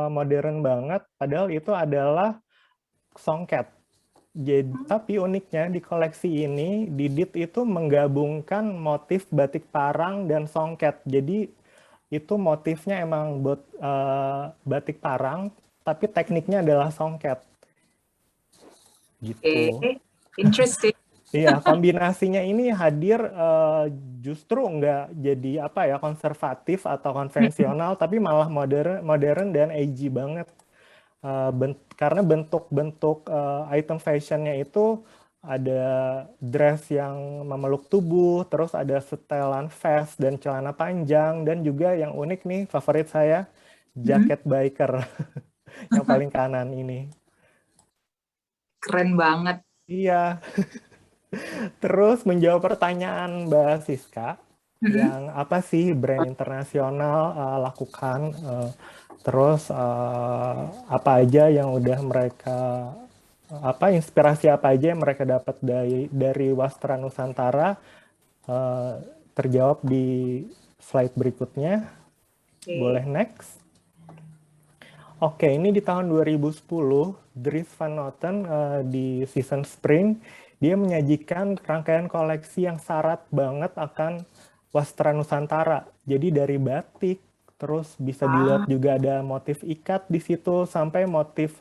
modern banget, padahal itu adalah songket. Jadi, tapi uniknya di koleksi ini, Didit itu menggabungkan motif batik parang dan songket. Jadi itu motifnya emang batik parang, tapi tekniknya adalah songket. Gitu. Interesting. Iya, kombinasinya ini hadir justru nggak jadi konservatif atau konvensional, tapi malah modern dan edgy banget. Karena bentuk-bentuk item fashionnya itu ada dress yang memeluk tubuh, terus ada setelan vest dan celana panjang, dan juga yang unik nih, favorit saya, jaket biker yang paling kanan ini. Keren banget. Iya. Terus menjawab pertanyaan Mbak Siska, yang apa sih brand internasional lakukan, terus apa aja yang udah mereka, inspirasi apa aja yang mereka dapat dari Wastra Nusantara, terjawab di slide berikutnya. Boleh next. Oke, ini di tahun 2010, Dries Van Noten di season spring, dia menyajikan rangkaian koleksi yang syarat banget akan Wastra Nusantara. Jadi dari batik, terus bisa dilihat juga ada motif ikat di situ, sampai motif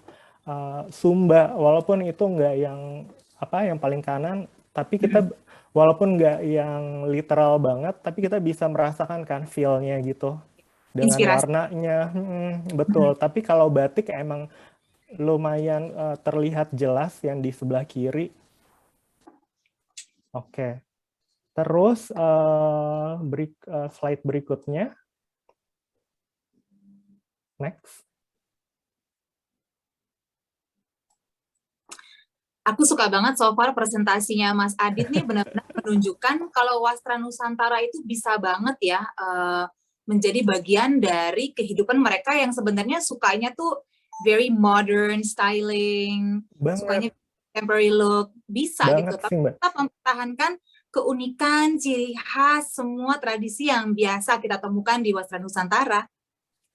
Sumba, walaupun itu nggak yang paling kanan, tapi kita walaupun nggak yang literal banget, tapi kita bisa merasakan kan feel-nya gitu. Dengan Inspirasi. warnanya, betul. Tapi kalau batik emang lumayan terlihat jelas yang di sebelah kiri. Oke. Terus slide berikutnya. Next. Aku suka banget so far presentasinya Mas Adit nih, benar-benar menunjukkan kalau Wastra Nusantara itu bisa banget ya menjadi bagian dari kehidupan mereka yang sebenarnya sukanya tuh very modern styling, sukanya contemporary look, bisa gitu. Tapi tetap mempertahankan keunikan, ciri khas, semua tradisi yang biasa kita temukan di Wastra Nusantara.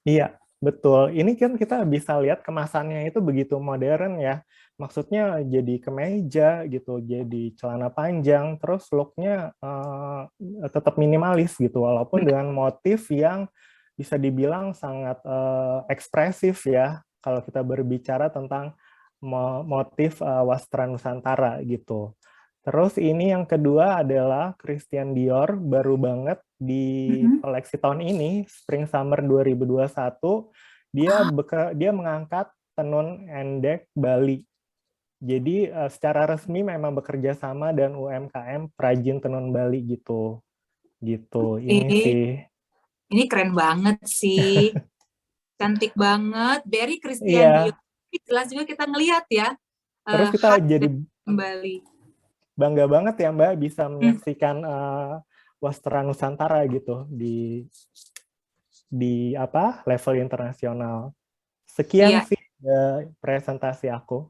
Iya, betul. Ini kan kita bisa lihat kemasannya itu begitu modern ya. Maksudnya jadi kemeja gitu, jadi celana panjang, terus look-nya tetap minimalis gitu, walaupun dengan motif yang bisa dibilang sangat ekspresif ya, kalau kita berbicara tentang motif Wastra Nusantara gitu. Terus ini yang kedua adalah Christian Dior, baru banget di koleksi tahun ini, Spring Summer 2021, dia mengangkat tenun endek Bali. Jadi secara resmi memang bekerja sama dan UMKM perajin tenun Bali gitu. Ini sih. Ini keren banget sih. Cantik banget. Very Christian Dior. Jelas juga kita ngelihat ya. Terus kita jadi kembali. Bangga banget ya Mbak bisa menyaksikan Wastra Nusantara gitu di level internasional. Sekian sih presentasi aku.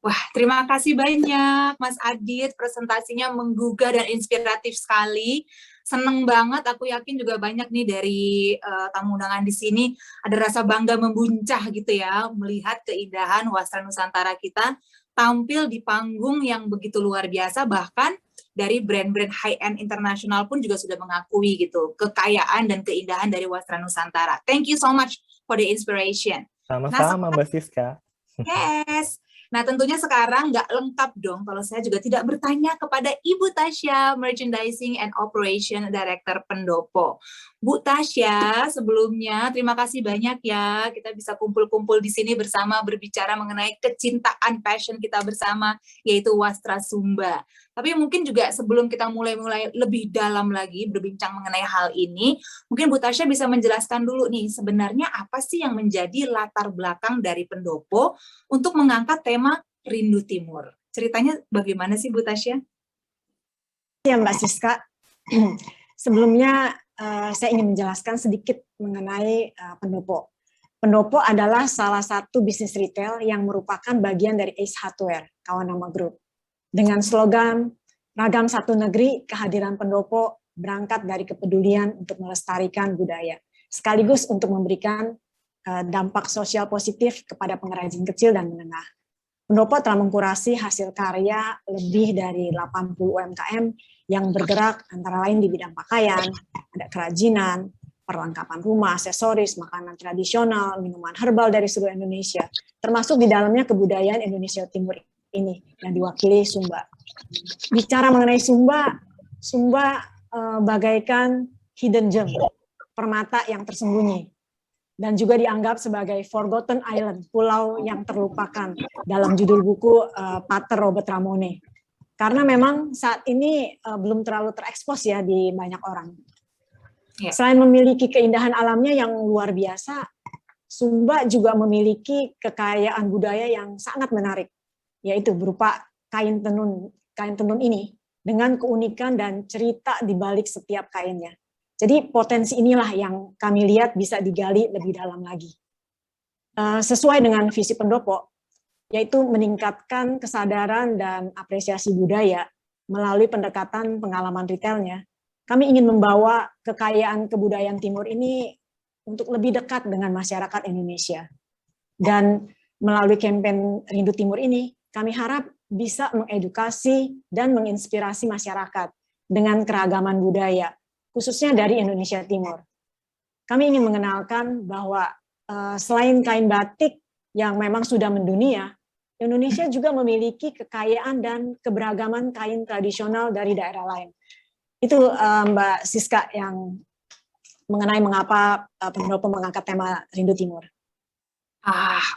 Wah, terima kasih banyak Mas Adit, presentasinya menggugah dan inspiratif sekali. Seneng banget, aku yakin juga banyak nih dari tamu undangan di sini ada rasa bangga membuncah gitu ya, melihat keindahan Wastra Nusantara kita tampil di panggung yang begitu luar biasa, bahkan dari brand-brand high-end internasional pun juga sudah mengakui gitu kekayaan dan keindahan dari Wastra Nusantara. Thank you so much for the inspiration. Sama-sama Mbak Siska. Yes. Nah, tentunya sekarang nggak lengkap dong kalau saya juga tidak bertanya kepada Ibu Tasya, Merchandising and Operation Director Pendopo. Bu Tasya, sebelumnya terima kasih banyak ya, kita bisa kumpul-kumpul di sini bersama berbicara mengenai kecintaan passion kita bersama, yaitu Wastra Sumba. Tapi mungkin juga sebelum kita mulai lebih dalam lagi berbincang mengenai hal ini, mungkin Bu Tasya bisa menjelaskan dulu nih, sebenarnya apa sih yang menjadi latar belakang dari Pendopo untuk mengangkat tema Rindu Timur. Ceritanya bagaimana sih Bu Tasya? Ya Mbak Siska, sebelumnya saya ingin menjelaskan sedikit mengenai Pendopo. Pendopo adalah salah satu bisnis retail yang merupakan bagian dari Ace Hardware, kawan nama grup. Dengan slogan Ragam Satu Negeri, kehadiran Pendopo berangkat dari kepedulian untuk melestarikan budaya, sekaligus untuk memberikan dampak sosial positif kepada pengrajin kecil dan menengah. Pendopo telah mengkurasi hasil karya lebih dari 80 UMKM yang bergerak antara lain di bidang pakaian, ada kerajinan, perlengkapan rumah, aksesoris, makanan tradisional, minuman herbal dari seluruh Indonesia, termasuk di dalamnya kebudayaan Indonesia Timur ini yang diwakili Sumba. Bicara mengenai Sumba bagaikan hidden gem, permata yang tersembunyi, dan juga dianggap sebagai Forgotten Island, pulau yang terlupakan dalam judul buku Pater Robert Ramone. Karena memang saat ini belum terlalu terekspos ya di banyak orang. Ya. Selain memiliki keindahan alamnya yang luar biasa, Sumba juga memiliki kekayaan budaya yang sangat menarik, yaitu berupa kain tenun ini dengan keunikan dan cerita di balik setiap kainnya. Jadi potensi inilah yang kami lihat bisa digali lebih dalam lagi. Sesuai dengan visi pendopo, yaitu meningkatkan kesadaran dan apresiasi budaya melalui pendekatan pengalaman retailnya. Kami ingin membawa kekayaan kebudayaan Timur ini untuk lebih dekat dengan masyarakat Indonesia. Dan melalui kampanye Rindu Timur ini, kami harap bisa mengedukasi dan menginspirasi masyarakat dengan keragaman budaya, khususnya dari Indonesia Timur. Kami ingin mengenalkan bahwa selain kain batik yang memang sudah mendunia, Indonesia juga memiliki kekayaan dan keberagaman kain tradisional dari daerah lain. Itu Mbak Siska yang mengenai mengapa pendopo mengangkat tema Rindu Timur.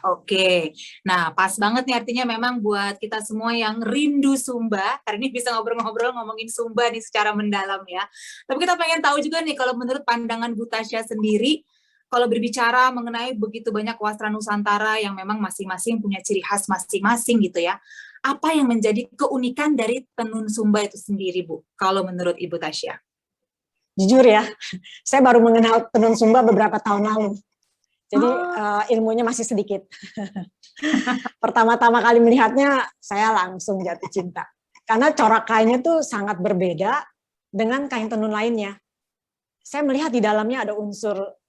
Oke. Nah, pas banget nih artinya memang buat kita semua yang rindu Sumba, hari ini bisa ngobrol-ngobrol ngomongin Sumba nih secara mendalam ya. Tapi kita pengen tahu juga nih kalau menurut pandangan Bu Tasya sendiri, kalau berbicara mengenai begitu banyak wastra Nusantara yang memang masing-masing punya ciri khas masing-masing gitu ya, apa yang menjadi keunikan dari tenun Sumba itu sendiri, Bu? Kalau menurut Ibu Tasya? Jujur ya, saya baru mengenal tenun Sumba beberapa tahun lalu. Jadi ilmunya masih sedikit. Pertama-tama kali melihatnya, saya langsung jatuh cinta. Karena corak kainnya tuh sangat berbeda dengan kain tenun lainnya. Saya melihat di dalamnya ada unsur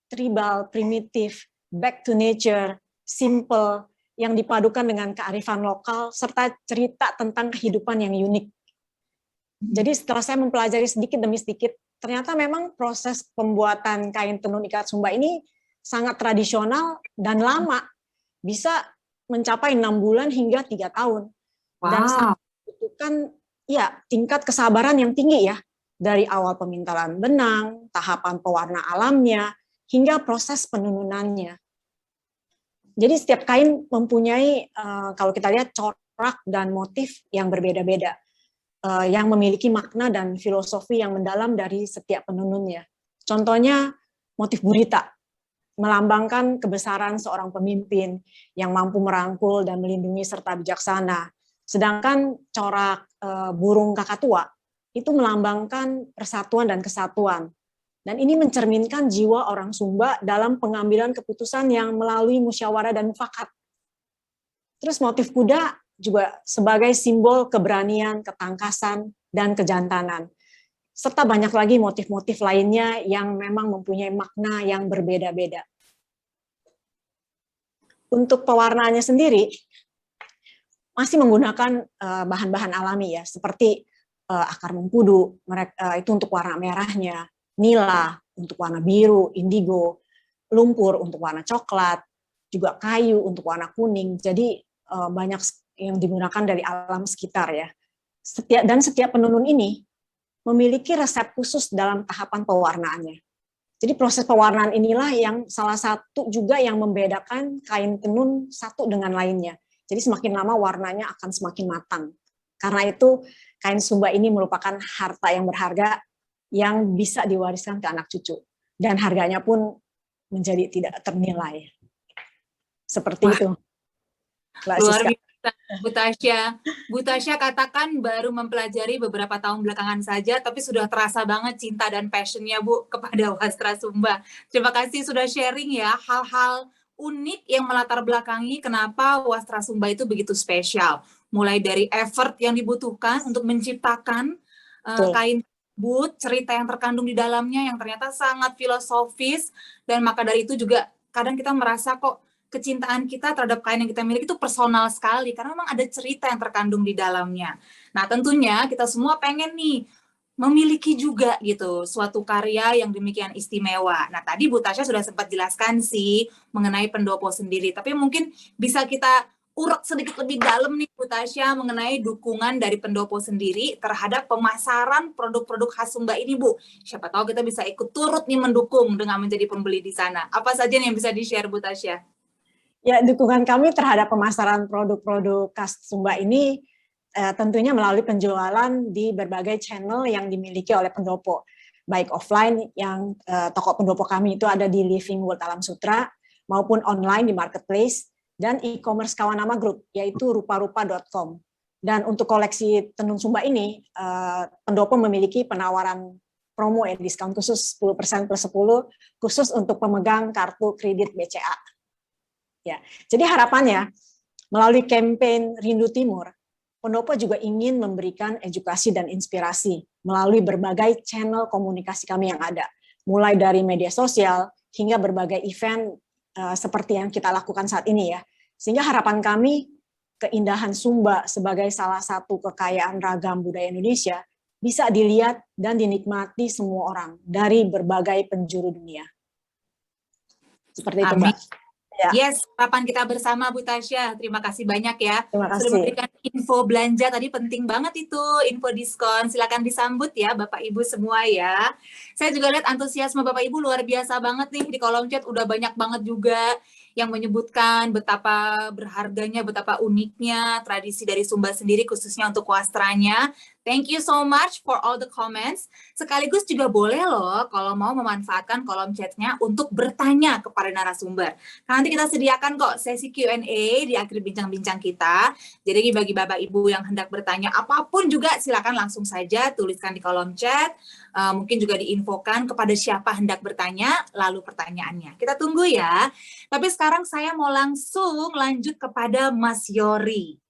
tribal, primitif, back to nature, simple, yang dipadukan dengan kearifan lokal, serta cerita tentang kehidupan yang unik. Jadi setelah saya mempelajari sedikit demi sedikit, ternyata memang proses pembuatan kain tenun ikat Sumba ini sangat tradisional dan lama, bisa mencapai 6 bulan hingga 3 tahun. Dan sangat membutuhkan ya tingkat kesabaran yang tinggi ya, dari awal pemintalan benang, tahapan pewarna alamnya, hingga proses penenunannya. Jadi setiap kain mempunyai, kalau kita lihat, corak dan motif yang berbeda-beda, yang memiliki makna dan filosofi yang mendalam dari setiap penenunnya. Contohnya motif gurita, melambangkan kebesaran seorang pemimpin yang mampu merangkul dan melindungi serta bijaksana. Sedangkan corak burung kakatua itu melambangkan persatuan dan kesatuan. Dan ini mencerminkan jiwa orang Sumba dalam pengambilan keputusan yang melalui musyawarah dan mufakat. Terus motif kuda juga sebagai simbol keberanian, ketangkasan, dan kejantanan. Serta banyak lagi motif-motif lainnya yang memang mempunyai makna yang berbeda-beda. Untuk pewarnaannya sendiri, masih menggunakan bahan-bahan alami ya, seperti akar mengkudu, itu untuk warna merahnya, nila untuk warna biru, indigo, lumpur untuk warna coklat, juga kayu untuk warna kuning. Jadi banyak yang digunakan dari alam sekitar ya. Setiap penenun ini memiliki resep khusus dalam tahapan pewarnaannya. Jadi proses pewarnaan inilah yang salah satu juga yang membedakan kain tenun satu dengan lainnya. Jadi semakin lama warnanya akan semakin matang. Karena itu kain Sumba ini merupakan harta yang berharga yang bisa diwariskan ke anak cucu. Dan harganya pun menjadi tidak ternilai. Seperti itu. Mbak Luar Siska. biasa, Bu Tasya. Bu Tasya katakan baru mempelajari beberapa tahun belakangan saja, tapi sudah terasa banget cinta dan passion-nya Bu kepada wastra Sumba. Terima kasih sudah sharing ya hal-hal unik yang melatar belakangi kenapa wastra Sumba itu begitu spesial. Mulai dari effort yang dibutuhkan untuk menciptakan kain tersebut, cerita yang terkandung di dalamnya yang ternyata sangat filosofis, dan maka dari itu juga kadang kita merasa kok kecintaan kita terhadap kain yang kita miliki itu personal sekali, karena memang ada cerita yang terkandung di dalamnya. Nah tentunya kita semua pengen nih memiliki juga gitu suatu karya yang demikian istimewa. Nah tadi Bu Tasya sudah sempat jelaskan sih mengenai pendopo sendiri, tapi mungkin bisa kita urut sedikit lebih dalam nih Bu Tasya mengenai dukungan dari pendopo sendiri terhadap pemasaran produk-produk khas Sumba ini Bu. Siapa tahu kita bisa ikut turut nih mendukung dengan menjadi pembeli di sana. Apa saja nih yang bisa di-share Bu Tasya? Ya, dukungan kami terhadap pemasaran produk-produk khas Sumba ini tentunya melalui penjualan di berbagai channel yang dimiliki oleh pendopo, baik offline yang toko pendopo kami itu ada di Living World Alam Sutra, maupun online di marketplace, dan e-commerce Kawanama Group, yaitu rupa-rupa.com. Dan untuk koleksi tenun sumba ini, pendopo memiliki penawaran promo diskon khusus 10% plus 10 khusus untuk pemegang kartu kredit BCA. Ya, jadi harapannya melalui campaign Rindu Timur, pendopo juga ingin memberikan edukasi dan inspirasi melalui berbagai channel komunikasi kami yang ada, mulai dari media sosial hingga berbagai event seperti yang kita lakukan saat ini ya. Sehingga harapan kami keindahan Sumba sebagai salah satu kekayaan ragam budaya Indonesia bisa dilihat dan dinikmati semua orang dari berbagai penjuru dunia. Seperti itu, Mbak. Ya. Yes, harapan kita bersama Bu Tasya. Terima kasih banyak ya. Terima kasih. Sudah memberikan info belanja tadi, penting banget itu, info diskon. Silakan disambut ya Bapak Ibu semua ya. Saya juga lihat antusiasme Bapak Ibu luar biasa banget nih di kolom chat, udah banyak banget juga yang menyebutkan betapa berharganya, betapa uniknya tradisi dari Sumba sendiri khususnya untuk wastranya. Thank you so much for all the comments. Sekaligus juga boleh loh kalau mau memanfaatkan kolom chatnya untuk bertanya kepada narasumber. Nanti kita sediakan kok sesi Q&A di akhir bincang-bincang kita. Jadi bagi Bapak Ibu yang hendak bertanya apapun juga silakan langsung saja tuliskan di kolom chat. Mungkin juga diinfokan kepada siapa hendak bertanya, lalu pertanyaannya. Kita tunggu ya. Tapi sekarang saya mau langsung lanjut kepada Mas Yori.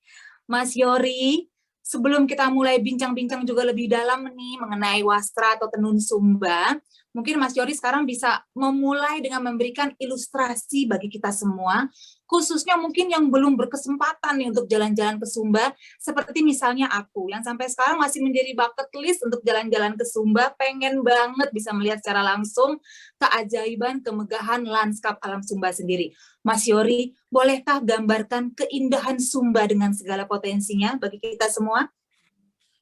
Mas Yori, sebelum kita mulai bincang-bincang juga lebih dalam nih mengenai wastra atau tenun Sumba, mungkin Mas Yori sekarang bisa memulai dengan memberikan ilustrasi bagi kita semua, khususnya mungkin yang belum berkesempatan nih untuk jalan-jalan ke Sumba, seperti misalnya aku, yang sampai sekarang masih menjadi bucket list untuk jalan-jalan ke Sumba, pengen banget bisa melihat secara langsung keajaiban, kemegahan lanskap alam Sumba sendiri. Mas Yori, bolehkah gambarkan keindahan Sumba dengan segala potensinya bagi kita semua?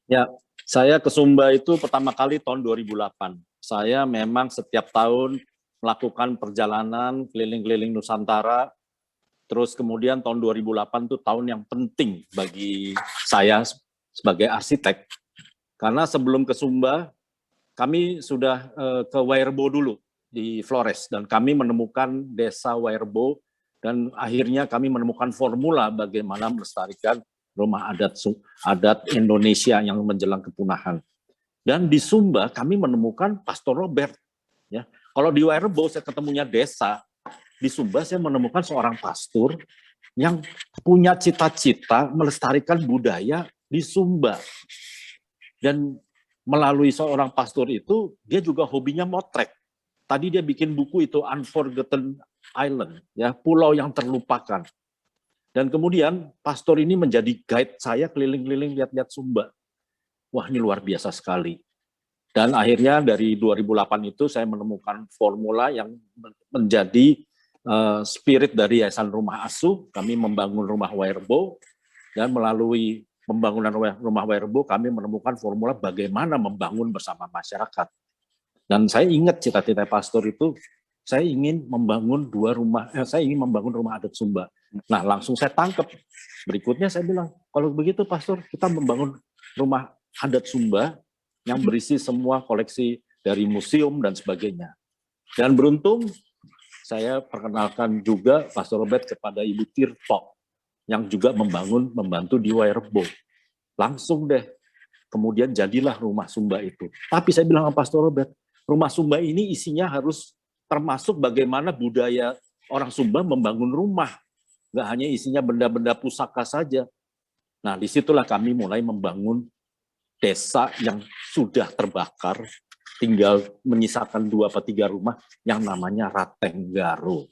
Ya, saya ke Sumba itu pertama kali tahun 2008. Saya memang setiap tahun melakukan perjalanan keliling-keliling Nusantara. Terus kemudian tahun 2008 itu tahun yang penting bagi saya sebagai arsitek. Karena sebelum ke Sumba, kami sudah ke Wairebo dulu di Flores. Dan kami menemukan desa Wairebo. Dan akhirnya kami menemukan formula bagaimana melestarikan rumah adat Indonesia yang menjelang kepunahan. Dan di Sumba kami menemukan Pastor Robert. Ya, kalau di Wairebo saya ketemunya desa, di Sumba saya menemukan seorang pastor yang punya cita-cita melestarikan budaya di Sumba. Dan melalui seorang pastor itu, dia juga hobinya motret. Tadi dia bikin buku itu Unforgotten Island, ya, pulau yang terlupakan. Dan kemudian pastor ini menjadi guide saya keliling-keliling lihat-lihat Sumba. Wah, ini luar biasa sekali. Dan akhirnya dari 2008 itu saya menemukan formula yang menjadi spirit dari Yayasan Rumah Asuh. Kami membangun rumah Wairebo, dan melalui pembangunan rumah Wairebo kami menemukan formula bagaimana membangun bersama masyarakat. Dan saya ingat cita-cita pastor itu, saya ingin membangun rumah adat Sumba. Nah, langsung saya tangkap. Berikutnya saya bilang, kalau begitu pastor, kita membangun rumah adat Sumba yang berisi semua koleksi dari museum dan sebagainya. Dan beruntung saya perkenalkan juga Pastor Robert kepada Ibu Tirto yang juga membantu di Wairebo. Langsung deh, kemudian jadilah rumah Sumba itu. Tapi saya bilang sama Pastor Robert, rumah Sumba ini isinya harus termasuk bagaimana budaya orang Sumba membangun rumah. Nggak hanya isinya benda-benda pusaka saja. Nah, disitulah kami mulai membangun desa yang sudah terbakar, tinggal menyisakan 2 atau 3 rumah yang namanya Ratenggaro.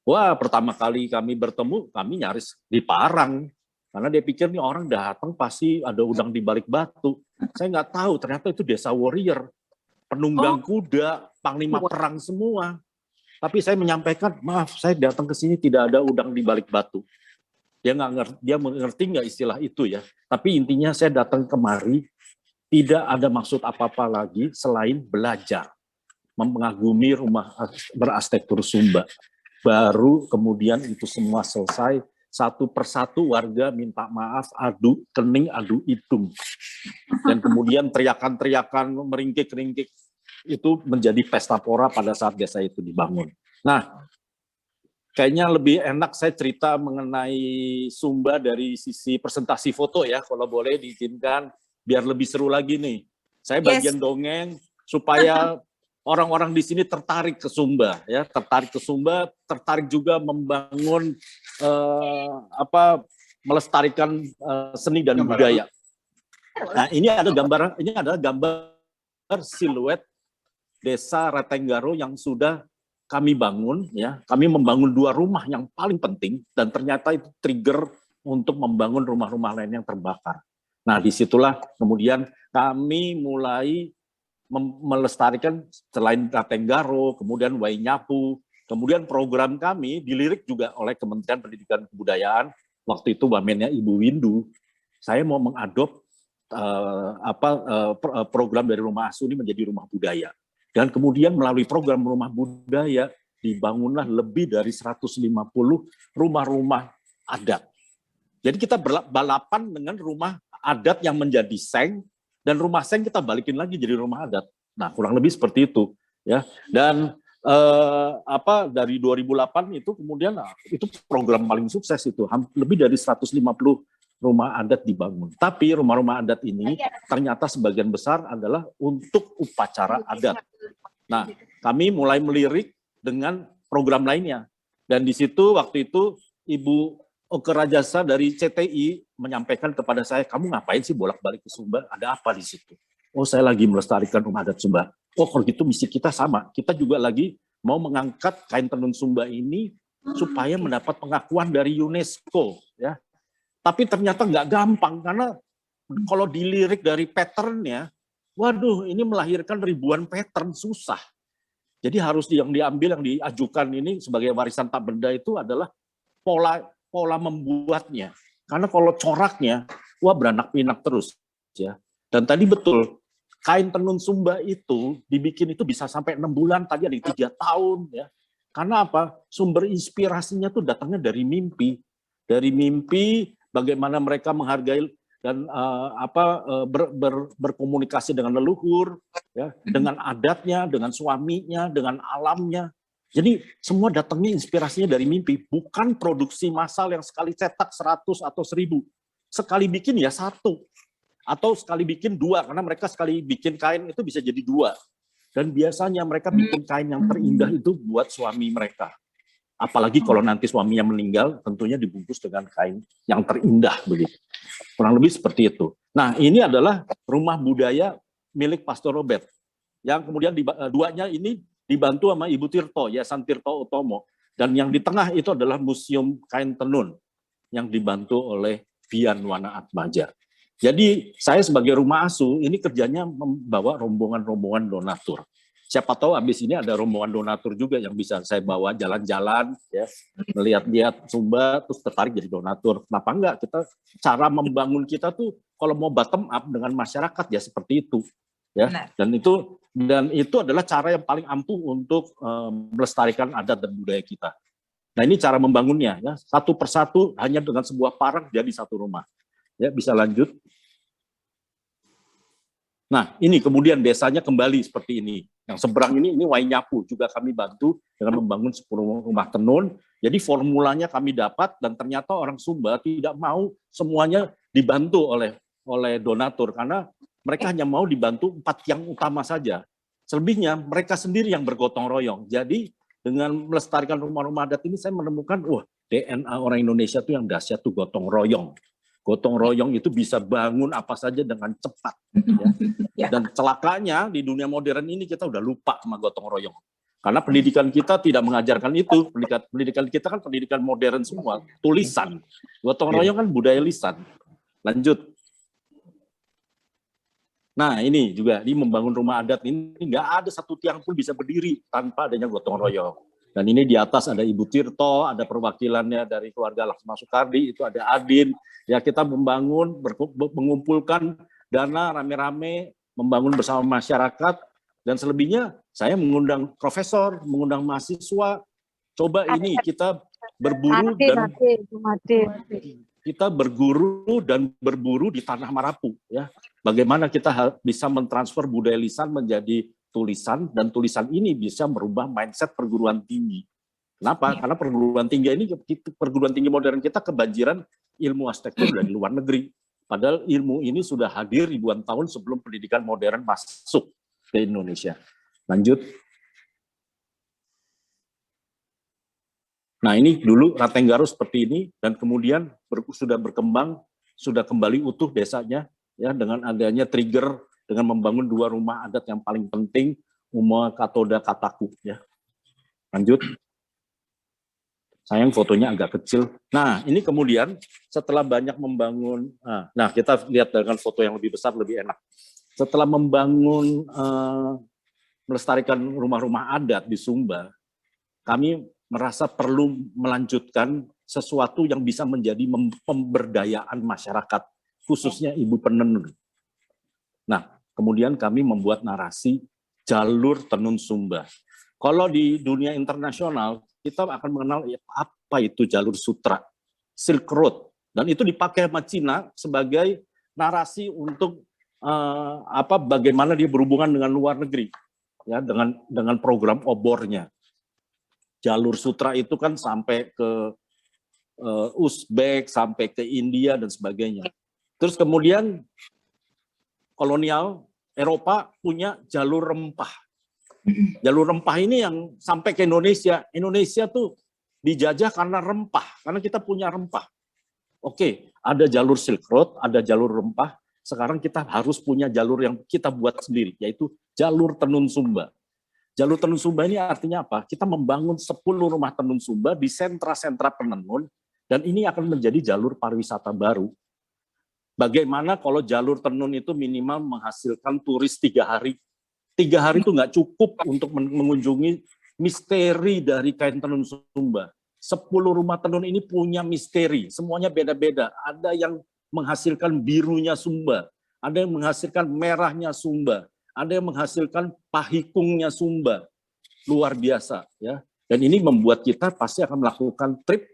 Wah, pertama kali kami bertemu, kami nyaris diparang. Karena dia pikir nih orang datang pasti ada udang di balik batu. Saya nggak tahu, ternyata itu desa warrior. Penunggang kuda, panglima perang semua. Tapi saya menyampaikan, maaf, saya datang ke sini tidak ada udang di balik batu. Dia mengerti nggak istilah itu ya. Tapi intinya saya datang kemari, tidak ada maksud apa-apa lagi selain belajar, mengagumi rumah berarsitektur Sumba. Baru kemudian itu semua selesai, satu persatu warga minta maaf, adu kening, adu hidung. Dan kemudian teriakan-teriakan, meringkik-ringkik, itu menjadi pesta pora pada saat desa itu dibangun. Nah, kayaknya lebih enak saya cerita mengenai Sumba dari sisi presentasi foto ya, kalau boleh diizinkan, biar lebih seru lagi nih. Saya bagian dongeng supaya orang-orang di sini tertarik ke Sumba, ya, tertarik juga membangun melestarikan seni dan budaya. Nah, ini adalah gambar siluet Desa Ratenggaro yang sudah kami bangun, ya. Kami membangun 2 rumah yang paling penting dan ternyata itu trigger untuk membangun rumah-rumah lain yang terbakar. Nah, disitulah kemudian kami mulai melestarikan selain Ratenggaro, kemudian Wainyapu, kemudian program kami dilirik juga oleh Kementerian Pendidikan dan Kebudayaan. Waktu itu wamennya Ibu Windu, saya mau mengadop program dari Rumah Asuh ini menjadi rumah budaya. Dan kemudian melalui program rumah budaya dibangunlah lebih dari 150 rumah-rumah adat. Jadi kita balapan dengan rumah adat yang menjadi seng, dan rumah seng kita balikin lagi jadi rumah adat. Nah, kurang lebih seperti itu, ya. Dan dari 2008 itu kemudian itu program paling sukses itu, lebih dari 150 rumah adat dibangun. Tapi rumah-rumah adat ini ternyata sebagian besar adalah untuk upacara adat. Nah, kami mulai melirik dengan program lainnya. Dan di situ waktu itu Ibu Oke Rajasa dari CTI menyampaikan kepada saya, kamu ngapain sih bolak-balik ke Sumba? Ada apa di situ? Oh, saya lagi melestarikan rumah adat Sumba. Oh, kalau gitu misi kita sama. Kita juga lagi mau mengangkat kain tenun Sumba ini supaya mendapat pengakuan dari UNESCO, ya. Tapi ternyata nggak gampang, karena kalau dilirik dari pattern-nya, waduh, ini melahirkan ribuan pattern, susah. Jadi harus yang diambil, yang diajukan ini sebagai warisan tak benda itu adalah pola membuatnya. Karena kalau coraknya, wah beranak pinak terus, ya. Dan tadi betul, kain tenun Sumba itu dibikin itu bisa sampai 6 bulan, tadi ada 3 tahun, ya. Karena apa? Sumber inspirasinya tuh datangnya dari mimpi. Dari mimpi, bagaimana mereka menghargai dan berkomunikasi dengan leluhur, ya, dengan adatnya, dengan suaminya, dengan alamnya. Jadi semua datangnya inspirasinya dari mimpi, bukan produksi massal yang sekali cetak 100 atau 1000. Sekali bikin ya 1, atau sekali bikin 2, karena mereka sekali bikin kain itu bisa jadi 2. Dan biasanya mereka bikin kain yang terindah itu buat suami mereka. Apalagi kalau nanti suaminya meninggal, tentunya dibungkus dengan kain yang terindah begitu. Kurang lebih seperti itu. Nah, ini adalah rumah budaya milik Pastor Robert. Yang kemudian duanya ini dibantu sama Ibu Tirto, Yayasan Tirto Utomo. Dan yang di tengah itu adalah Museum Kain Tenun yang dibantu oleh Vian Wana Atmaja. Jadi saya sebagai rumah asuh ini kerjanya membawa rombongan-rombongan donatur. Siapa tahu habis ini ada rombongan donatur juga yang bisa saya bawa jalan-jalan, ya, melihat-lihat Sumba, terus tertarik jadi donatur. Kenapa enggak? Cara membangun kita tuh kalau mau bottom up dengan masyarakat ya seperti itu, ya. Dan itu adalah cara yang paling ampuh untuk melestarikan adat dan budaya kita. Nah, ini cara membangunnya, ya, satu persatu hanya dengan sebuah parang jadi satu rumah. Ya, bisa lanjut. Nah, ini kemudian desanya kembali seperti ini. Yang seberang ini Wainyapu, juga kami bantu dengan membangun 10 rumah tenun. Jadi formulanya kami dapat, dan ternyata orang Sumba tidak mau semuanya dibantu oleh donatur, karena mereka hanya mau dibantu 4 yang utama saja. Selebihnya mereka sendiri yang bergotong royong. Jadi dengan melestarikan rumah-rumah adat ini saya menemukan, wah, DNA orang Indonesia itu yang dahsyat tuh gotong royong. Gotong royong itu bisa bangun apa saja dengan cepat. Ya. Dan celakanya di dunia modern ini kita udah lupa sama gotong royong. Karena pendidikan kita tidak mengajarkan itu. Pendidikan kita kan pendidikan modern semua, tulisan. Gotong royong kan budaya lisan. Lanjut. Nah, ini juga di membangun rumah adat ini nggak ada satu tiang pun bisa berdiri tanpa adanya gotong royong. Dan ini di atas ada Ibu Tirto, ada perwakilannya dari keluarga Laksma Soekardi, itu ada Adin. Ya, kita membangun, mengumpulkan dana rame-rame, membangun bersama masyarakat, dan selebihnya saya mengundang profesor, mengundang mahasiswa. Coba ini kita berburu kita berguru dan berburu di tanah Marapu, ya. Bagaimana kita bisa mentransfer budaya lisan menjadi tulisan, dan tulisan ini bisa merubah mindset perguruan tinggi. Kenapa? Karena perguruan tinggi modern kita kebanjiran ilmu arsitektur dari luar negeri. Padahal ilmu ini sudah hadir ribuan tahun sebelum pendidikan modern masuk ke Indonesia. Lanjut. Nah, ini dulu Ratenggaro seperti ini, dan kemudian sudah berkembang, sudah kembali utuh desanya, ya, dengan adanya trigger dengan membangun 2 rumah adat yang paling penting, Uma Katoda Kataku, ya. Lanjut. Sayang fotonya agak kecil. Nah, ini kemudian setelah banyak membangun, nah kita lihat dengan foto yang lebih besar lebih enak. Setelah membangun, melestarikan rumah-rumah adat di Sumba, kami merasa perlu melanjutkan sesuatu yang bisa menjadi pemberdayaan masyarakat, khususnya ibu penenun. Nah, kemudian kami membuat narasi jalur tenun Sumba. Kalau di dunia internasional, kita akan mengenal apa itu jalur sutra, Silk Road, dan itu dipakai sama Cina sebagai narasi untuk bagaimana dia berhubungan dengan luar negeri, ya, dengan program obornya. Jalur sutra itu kan sampai ke Uzbek, sampai ke India dan sebagainya. Terus kemudian kolonial Eropa punya jalur rempah. Jalur rempah ini yang sampai ke Indonesia. Indonesia tuh dijajah karena rempah, karena kita punya rempah. Oke, ada jalur Silk Road, ada jalur rempah. Sekarang kita harus punya jalur yang kita buat sendiri, yaitu jalur tenun Sumba. Jalur tenun Sumba ini artinya apa? Kita membangun 10 rumah tenun Sumba di sentra-sentra penenun, dan ini akan menjadi jalur pariwisata baru. Bagaimana kalau jalur tenun itu minimal menghasilkan turis 3 hari? 3 hari itu nggak cukup untuk mengunjungi misteri dari kain tenun Sumba. 10 rumah tenun ini punya misteri, semuanya beda-beda. Ada yang menghasilkan birunya Sumba, ada yang menghasilkan merahnya Sumba, ada yang menghasilkan pahikungnya Sumba. Luar biasa, ya. Dan ini membuat kita pasti akan melakukan trip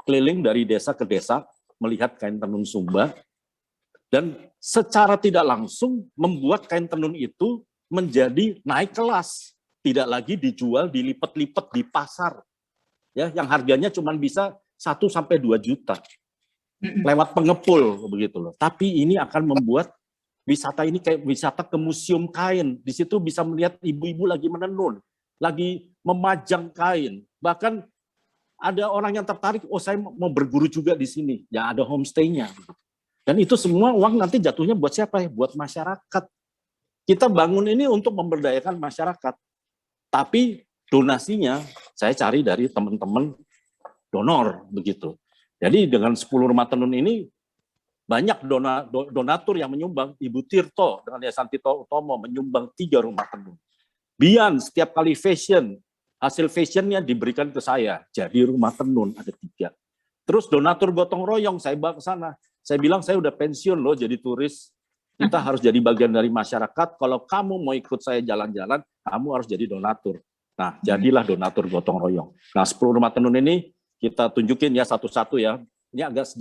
keliling dari desa ke desa melihat kain tenun Sumba, dan secara tidak langsung membuat kain tenun itu menjadi naik kelas, tidak lagi dijual dilipat-lipat di pasar, ya, yang harganya cuma bisa 1-2 juta lewat pengepul begitu loh. Tapi ini akan membuat wisata ini kayak wisata ke museum kain. Di situ bisa melihat ibu-ibu lagi menenun, lagi memajang kain. Bahkan ada orang yang tertarik, oh saya mau berguru juga di sini. Ya ada homestay-nya. Dan itu semua uang nanti jatuhnya buat siapa ya? Buat masyarakat. Kita bangun ini untuk memberdayakan masyarakat. Tapi donasinya saya cari dari teman-teman donor begitu. Jadi dengan 10 rumah tenun ini banyak donatur yang menyumbang. Ibu Tirto dengan Yayasan Tito Utomo menyumbang 3 rumah tenun. Bian setiap kali fashion, hasil fashionnya diberikan ke saya. Jadi rumah tenun ada 3. Terus donatur gotong royong saya bawa ke sana. Saya bilang saya udah pensiun loh jadi turis. Kita harus jadi bagian dari masyarakat. Kalau kamu mau ikut saya jalan-jalan, kamu harus jadi donatur. Nah, jadilah donatur gotong royong. Nah, 10 rumah tenun ini kita tunjukin ya satu-satu ya. Ini agak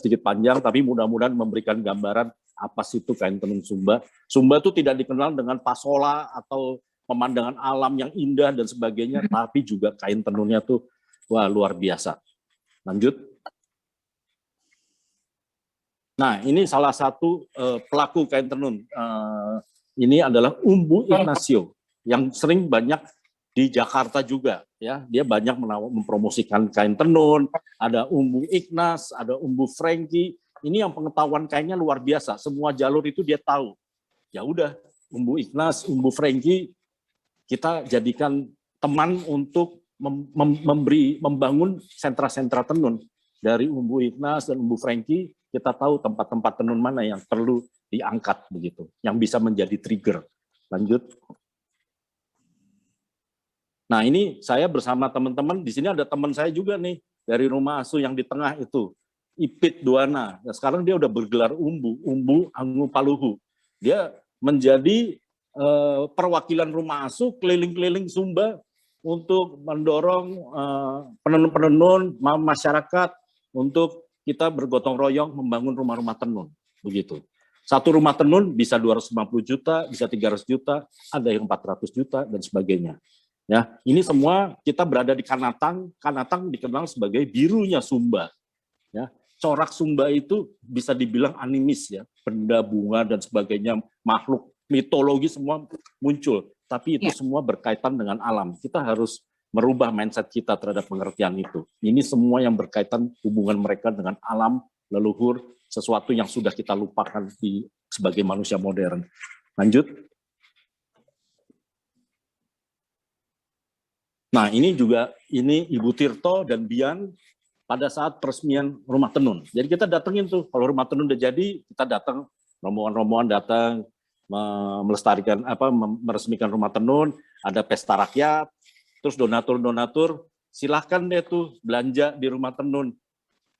sedikit panjang, tapi mudah-mudahan memberikan gambaran apa sih itu kain tenun Sumba. Sumba itu tidak dikenal dengan pasola atau pemandangan alam yang indah dan sebagainya, tapi juga kain tenunnya tuh wah luar biasa. Lanjut. Nah, ini salah satu pelaku kain tenun. Ini adalah Umbu Ignacio yang sering banyak di Jakarta juga, ya. Dia banyak mempromosikan kain tenun. Ada Umbu Ignas, ada Umbu Franky. Ini yang pengetahuan kainnya luar biasa. Semua jalur itu dia tahu. Ya udah, Umbu Ignas, Umbu Franky kita jadikan teman untuk membangun sentra-sentra tenun. Dari Umbu Ignas dan Umbu Franky kita tahu tempat-tempat tenun mana yang perlu diangkat begitu, yang bisa menjadi trigger. Lanjut. Nah, ini saya bersama teman-teman, di sini ada teman saya juga nih, dari Rumah Asuh yang di tengah itu, Ipit Duana. Nah, sekarang dia udah bergelar Umbu Anggu Paluhu. Dia menjadi perwakilan Rumah Asuh keliling-keliling Sumba, untuk mendorong penenun-penenun masyarakat untuk kita bergotong royong membangun rumah-rumah tenun, begitu. Satu rumah tenun bisa 250 juta, bisa 300 juta, ada yang 400 juta dan sebagainya. Ya, ini semua kita berada di Kanatang. Kanatang dikenal sebagai birunya Sumba. Ya, corak Sumba itu bisa dibilang animis ya, benda, bunga dan sebagainya, makhluk mitologi semua muncul. Tapi itu semua berkaitan dengan alam. Kita harus merubah mindset kita terhadap pengertian itu. Ini semua yang berkaitan hubungan mereka dengan alam, leluhur, sesuatu yang sudah kita lupakan sebagai manusia modern. Lanjut. Nah, ini juga Ibu Tirto dan Bian pada saat peresmian rumah tenun. Jadi kita datengin tuh, kalau rumah tenun udah jadi, kita datang, rombongan-rombongan datang, melestarikan meresmikan rumah tenun, ada pesta rakyat, terus donatur silahkan deh tuh belanja di rumah tenun.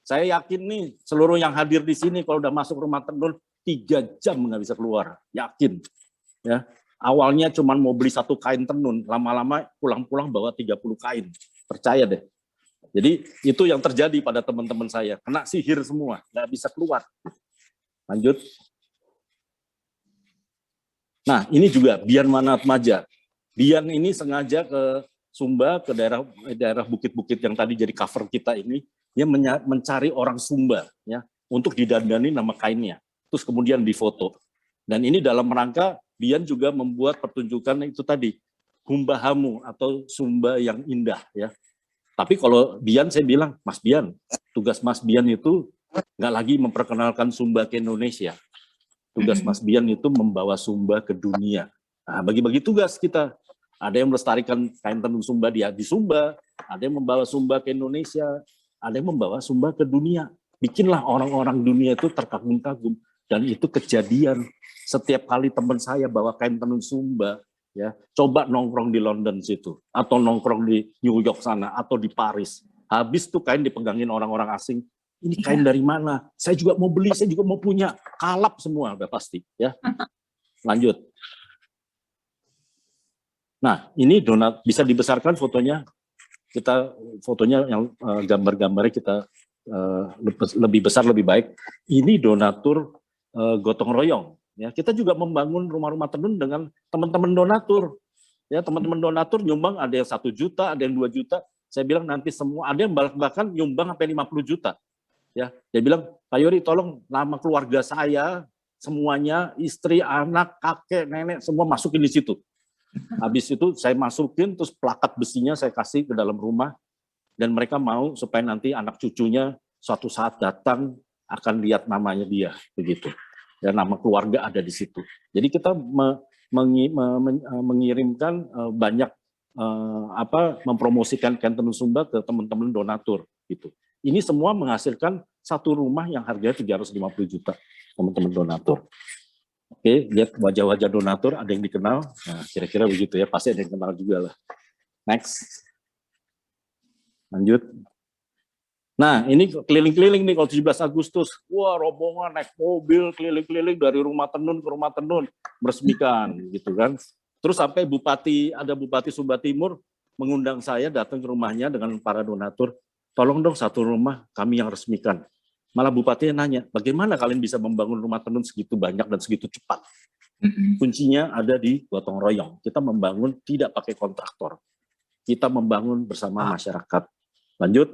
Saya yakin nih seluruh yang hadir di sini kalau udah masuk rumah tenun 3 jam nggak bisa keluar, yakin. Ya, awalnya cuma mau beli 1 kain tenun, lama-lama pulang-pulang bawa 30 kain, percaya deh. Jadi itu yang terjadi pada teman-teman saya, kena sihir semua, nggak bisa keluar. Lanjut. Nah, ini juga Bian Manatmaja. Bian ini sengaja ke Sumba, ke daerah bukit-bukit yang tadi jadi cover kita ini, dia mencari orang Sumba ya untuk didandani nama kainnya. Terus kemudian difoto. Dan ini dalam rangka Bian juga membuat pertunjukan itu tadi, Humbahamu atau Sumba yang indah ya. Tapi kalau Bian saya bilang, Mas Bian, tugas Mas Bian itu nggak lagi memperkenalkan Sumba ke Indonesia. Tugas Mas Bian itu membawa Sumba ke dunia. Nah, bagi-bagi tugas kita. Ada yang melestarikan kain tenun Sumba di Sumba, ada yang membawa Sumba ke Indonesia, ada yang membawa Sumba ke dunia. Bikinlah orang-orang dunia itu terkagum-kagum. Dan itu kejadian. Setiap kali teman saya bawa kain tenun Sumba, ya, coba nongkrong di London situ, atau nongkrong di New York sana, atau di Paris. Habis tuh kain dipegangin orang-orang asing. Ini kain dari mana? Saya juga mau beli, saya juga mau punya. Kalap semua udah pasti. Ya. Lanjut. Nah, ini donat bisa dibesarkan fotonya. Kita fotonya yang gambar-gambarnya kita lebih besar lebih baik. Ini donatur gotong royong. Ya, kita juga membangun rumah-rumah tenun dengan teman-teman donatur. Ya, teman-teman donatur nyumbang ada yang 1 juta, ada yang 2 juta. Saya bilang nanti semua ada yang bahkan nyumbang sampai 50 juta. Ya, dia bilang, Pak Yori tolong nama keluarga saya semuanya, istri, anak, kakek, nenek semua masukin di situ. Habis itu saya masukin terus plakat besinya saya kasih ke dalam rumah dan mereka mau supaya nanti anak cucunya suatu saat datang akan lihat namanya dia begitu. Dan nama keluarga ada di situ. Jadi kita mengirimkan banyak mempromosikan kain tenun Sumba ke teman-teman donatur gitu. Ini semua menghasilkan satu rumah yang harganya 350 juta teman-teman donatur. Oke, lihat wajah-wajah donatur, ada yang dikenal, nah, kira-kira begitu ya, pasti ada yang kenal juga lah. Next. Lanjut. Nah, ini keliling-keliling nih kalau 17 Agustus, wah rombongan naik mobil keliling-keliling dari rumah tenun ke rumah tenun, meresmikan gitu kan. Terus sampai ada Bupati Sumba Timur mengundang saya datang ke rumahnya dengan para donatur, tolong dong satu rumah kami yang resmikan. Malah bupatinya nanya, bagaimana kalian bisa membangun rumah tenun segitu banyak dan segitu cepat? Kuncinya ada di gotong royong. Kita membangun tidak pakai kontraktor. Kita membangun bersama masyarakat. Lanjut.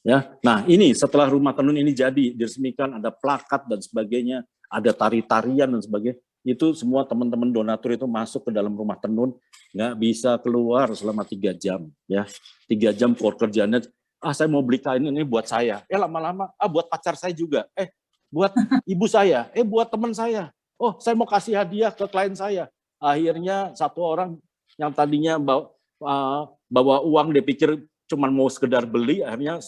Ya, nah ini setelah rumah tenun ini jadi diresmikan, ada plakat dan sebagainya, ada tari-tarian dan sebagainya. Itu semua teman-teman donatur itu masuk ke dalam rumah tenun, nggak bisa keluar selama 3 jam. Ya, 3 jam pekerjaannya. Saya mau beli kain ini buat saya. Lama-lama, buat pacar saya juga. Buat ibu saya. Buat teman saya. Oh, saya mau kasih hadiah ke klien saya. Akhirnya satu orang yang tadinya bawa uang, dia pikir cuma mau sekedar beli, akhirnya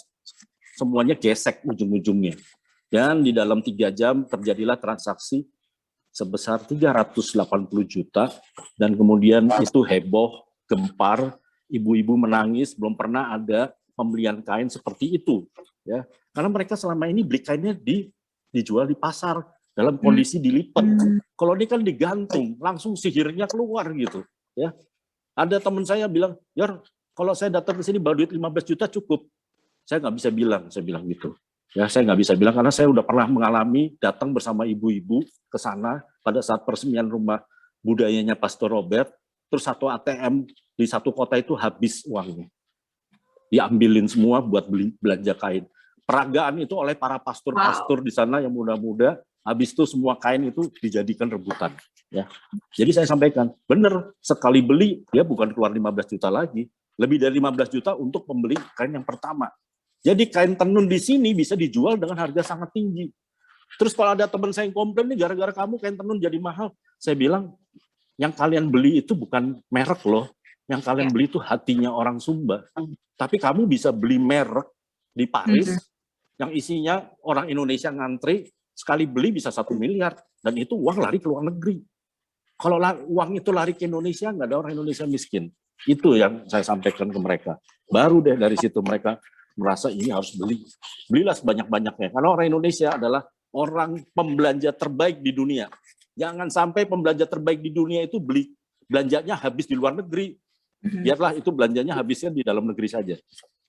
semuanya gesek ujung-ujungnya. Dan di dalam 3 jam terjadilah transaksi sebesar 380 juta. Dan kemudian itu heboh, gempar, ibu-ibu menangis, belum pernah ada pembelian kain seperti itu, ya, karena mereka selama ini beli kainnya dijual di pasar, dalam kondisi dilipat. Kalau ini kan digantung, langsung sihirnya keluar gitu. Ya, ada teman saya bilang, Yor, kalau saya datang ke sini bawa duit 15 juta cukup. Saya nggak bisa bilang, saya bilang gitu. Ya, saya nggak bisa bilang karena saya udah pernah mengalami datang bersama ibu-ibu ke sana pada saat peresmian rumah budayanya Pastor Robert, terus satu ATM di satu kota itu habis uangnya. Diambilin semua buat beli belanja kain. Peragaan itu oleh para pastor-pastor di sana yang muda-muda, habis itu semua kain itu dijadikan rebutan. Ya. Jadi saya sampaikan, benar, sekali beli dia bukan keluar 15 juta lagi, lebih dari 15 juta untuk pembeli kain yang pertama. Jadi kain tenun di sini bisa dijual dengan harga sangat tinggi. Terus kalau ada teman saya yang komplain nih, gara-gara kamu kain tenun jadi mahal, saya bilang, yang kalian beli itu bukan merek loh, yang kalian beli itu hatinya orang Sumba. Tapi kamu bisa beli merek di Paris, yang isinya orang Indonesia ngantri, sekali beli bisa 1 miliar, dan itu uang lari ke luar negeri. Kalau uang itu lari ke Indonesia, nggak ada orang Indonesia miskin. Itu yang saya sampaikan ke mereka. Baru deh dari situ mereka merasa ini harus beli. Belilah sebanyak-banyaknya. Karena orang Indonesia adalah orang pembelanja terbaik di dunia. Jangan sampai pembelanja terbaik di dunia itu beli belanjanya habis di luar negeri. Biarlah itu belanjanya habisnya di dalam negeri saja.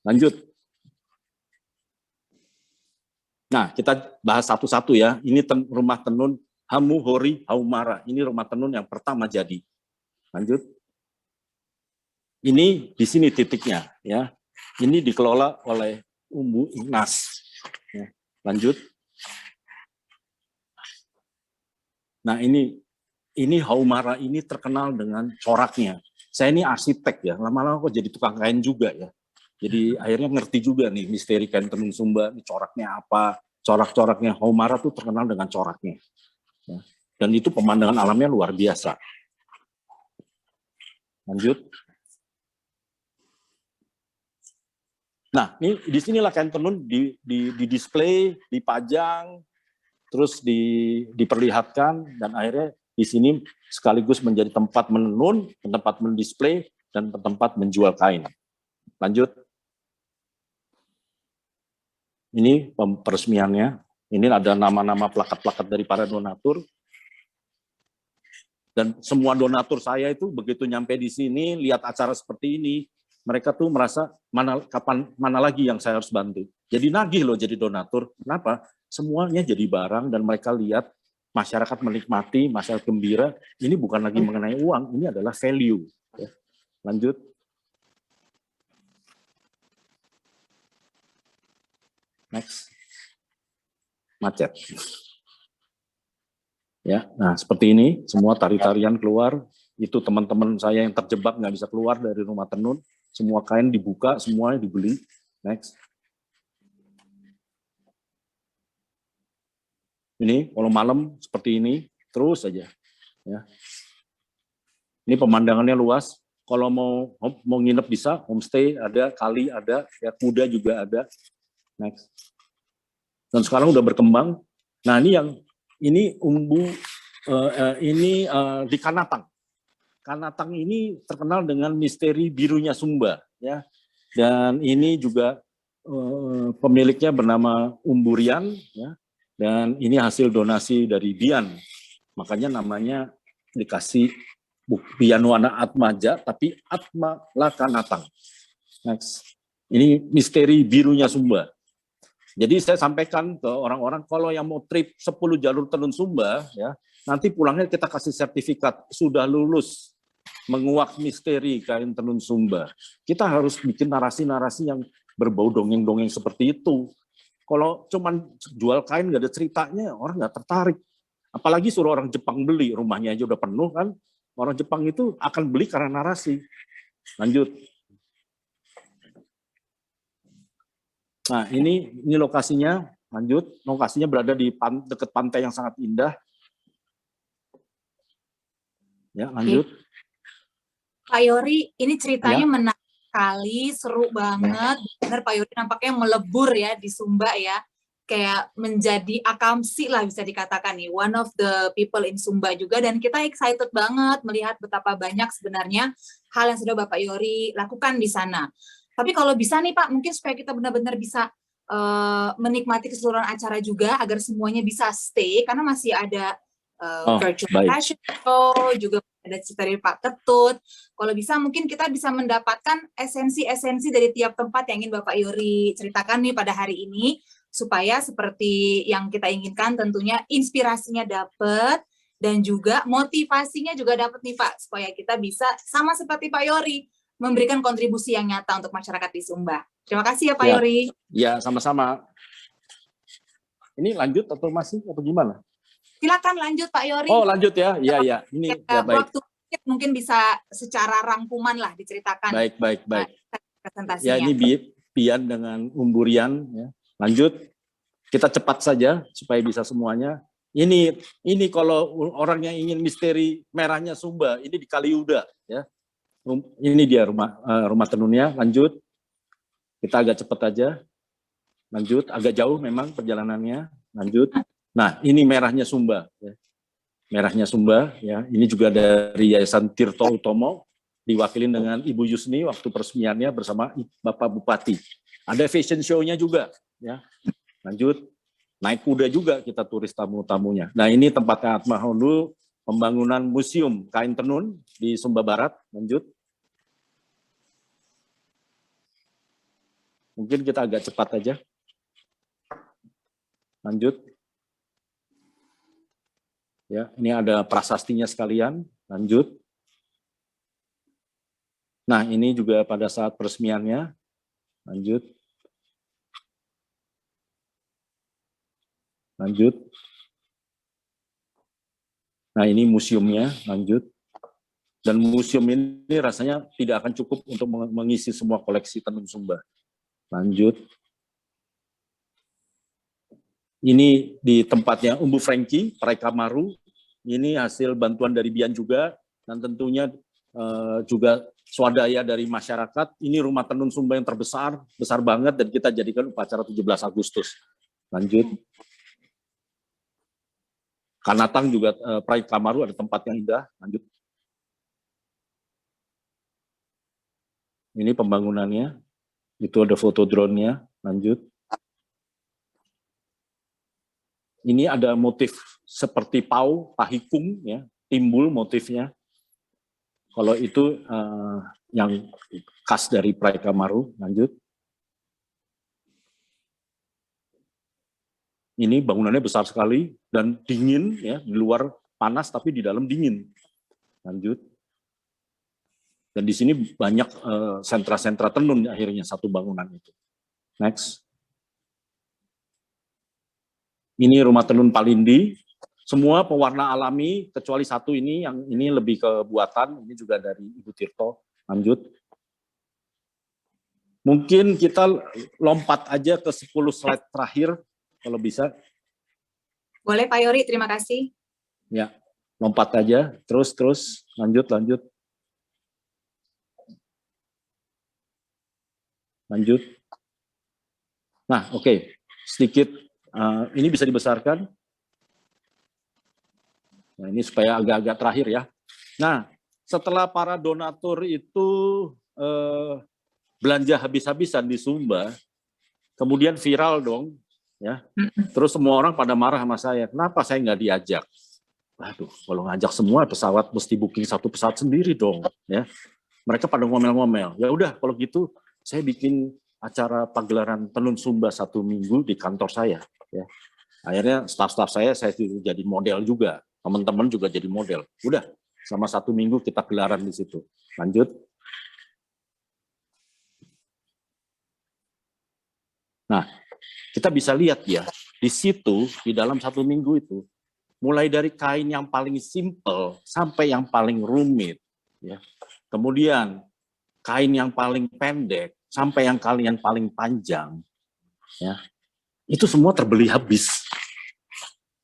Lanjut. Nah, kita bahas satu-satu ya. Ini rumah tenun Hamu Hori Haumara. Ini rumah tenun yang pertama jadi. Lanjut. Ini di sini titiknya ya. Ini dikelola oleh Umbu Ignas. Ya. Lanjut. Nah, ini Haumara ini terkenal dengan coraknya. Saya ini arsitek ya, lama-lama kok jadi tukang kain juga ya. Jadi akhirnya ngerti juga nih misteri kain tenun Sumba, ini coraknya apa, corak-coraknya Haumara tuh terkenal dengan coraknya. Ya. Dan itu pemandangan alamnya luar biasa. Lanjut. Nah, ini di sinilah kain tenun di display, dipajang, terus diperlihatkan, dan akhirnya di sini sekaligus menjadi tempat menenun, tempat mendisplay, dan tempat menjual kain. Lanjut. Ini peresmiannya. Ini ada nama-nama plakat-plakat dari para donatur. Dan semua donatur saya itu begitu nyampe di sini, lihat acara seperti ini, mereka tuh merasa mana lagi yang saya harus bantu. Jadi nagih loh jadi donatur. Kenapa? Semuanya jadi barang dan mereka lihat masyarakat menikmati, masyarakat gembira. Ini bukan lagi mengenai uang, ini adalah value. Lanjut. Next. Macet. Ya, nah seperti ini, semua tari-tarian keluar. Itu teman-teman saya yang terjebak nggak bisa keluar dari rumah tenun. Semua kain dibuka, semuanya dibeli. Next. Ini kalau malam seperti ini terus saja. Ya. Ini pemandangannya luas. Kalau mau nginep bisa, homestay ada, kali ada, ya kuda juga ada. Next. Dan sekarang udah berkembang. Nah ini umbu ini di Kanatang. Kanatang ini terkenal dengan misteri birunya Sumba, ya. Dan ini juga pemiliknya bernama Umburian, ya. Dan ini hasil donasi dari Bian, makanya namanya dikasih Bianwana Atmaja, tapi Atma Lakanatang. Next. Ini misteri birunya Sumba. Jadi saya sampaikan ke orang-orang, kalau yang mau trip 10 jalur tenun Sumba, ya nanti pulangnya kita kasih sertifikat, sudah lulus menguak misteri kain tenun Sumba. Kita harus bikin narasi-narasi yang berbau dongeng-dongeng seperti itu. Kalau cuman jual kain nggak ada ceritanya, orang nggak tertarik. Apalagi suruh orang Jepang beli, rumahnya aja udah penuh kan. Orang Jepang itu akan beli karena narasi. Lanjut. Nah ini lokasinya, lanjut. Lokasinya berada di dekat pantai yang sangat indah. Ya, lanjut. Pak Yori, ini ceritanya menarik sekali, seru banget. Benar Pak Yori nampaknya melebur ya di Sumba ya. Kayak menjadi akamsi lah bisa dikatakan nih. One of the people in Sumba juga. Dan kita excited banget melihat betapa banyak sebenarnya hal yang sudah Bapak Yori lakukan di sana. Tapi kalau bisa nih Pak, mungkin supaya kita benar-benar bisa menikmati keseluruhan acara juga agar semuanya bisa stay karena masih ada virtual baik. fashion show, juga ada cerita dari Pak Ketut. Kalau bisa mungkin kita bisa mendapatkan esensi-esensi dari tiap tempat yang ingin Bapak Youri ceritakan nih pada hari ini, supaya seperti yang kita inginkan tentunya inspirasinya dapat dan juga motivasinya juga dapat nih Pak, supaya kita bisa sama seperti Pak Youri memberikan kontribusi yang nyata untuk masyarakat di Sumba. Terima kasih ya Pak Youri. Ya, sama-sama. Ini lanjut atau masih atau gimana? Silakan lanjut Pak Youri. Oh, lanjut ya. Iya. Ini ya baik. Waktu mungkin bisa secara rangkuman lah diceritakan. Baik. Presentasinya. Ya, ini Pian dengan Umburian ya. Lanjut. Kita cepat saja supaya bisa semuanya. Ini kalau orang yang ingin misteri merahnya Sumba, ini di Kaliuda ya. Ini dia rumah tenunnya. Lanjut. Kita agak cepat aja. Lanjut, agak jauh memang perjalanannya. Lanjut. Nah, ini merahnya Sumba. Ya. Merahnya Sumba. Ya. Ini juga dari Yayasan Tirto Utomo, diwakilin dengan Ibu Yusni waktu peresmiannya bersama Bapak Bupati. Ada fashion show-nya juga. Ya. Lanjut. Naik kuda juga kita turis tamu-tamunya. Nah, ini tempatnya Atma Hondu, pembangunan museum kain tenun di Sumba Barat. Lanjut. Mungkin kita agak cepat aja. Lanjut. Ya, ini ada prasastinya sekalian. Lanjut. Nah, ini juga pada saat peresmiannya. Lanjut. Lanjut. Nah, ini museumnya. Lanjut. Dan museum ini rasanya tidak akan cukup untuk mengisi semua koleksi tenun Sumba. Lanjut. Ini di tempatnya Umbu Franky, Praika Maru. Ini hasil bantuan dari Bian juga, dan tentunya juga swadaya dari masyarakat. Ini rumah tenun Sumba yang terbesar, besar banget, dan kita jadikan upacara 17 Agustus. Lanjut. Kanatang juga Praika Maru ada tempat yang indah. Lanjut. Ini pembangunannya. Itu ada foto drone-nya. Lanjut. Ini ada motif seperti pau, pahikung, ya, timbul motifnya. Kalau itu yang khas dari Praika Maru. Lanjut. Ini bangunannya besar sekali dan dingin, ya, di luar panas tapi di dalam dingin. Lanjut. Dan di sini banyak sentra-sentra tenun akhirnya satu bangunan itu. Next. Ini rumah tenun Palindi, semua pewarna alami kecuali satu ini, yang ini lebih ke buatan, ini juga dari Ibu Tirto. Lanjut. Mungkin kita lompat aja ke 10 slide terakhir, kalau bisa. Boleh Pak Youri, terima kasih. Ya, lompat aja, terus, lanjut. Lanjut. Nah, oke. Sedikit, ini bisa dibesarkan. Nah, ini supaya agak-agak terakhir ya. Nah, setelah para donatur itu belanja habis-habisan di Sumba, kemudian viral dong, ya. Terus semua orang pada marah sama saya. Kenapa saya nggak diajak? Waduh, kalau ngajak semua pesawat mesti booking satu pesawat sendiri dong, ya. Mereka pada ngomel-ngomel. Ya udah, kalau gitu saya bikin acara pagelaran tenun Sumba 1 minggu di kantor saya. Ya. Akhirnya staf-staf saya jadi model juga, teman-teman juga jadi model. Udah, selama 1 minggu kita gelaran di situ. Lanjut. Nah, kita bisa lihat ya, di situ, di dalam 1 minggu itu, mulai dari kain yang paling simple sampai yang paling rumit. Ya. Kemudian, kain yang paling pendek sampai yang kalian paling panjang. Ya. Itu semua terbeli habis.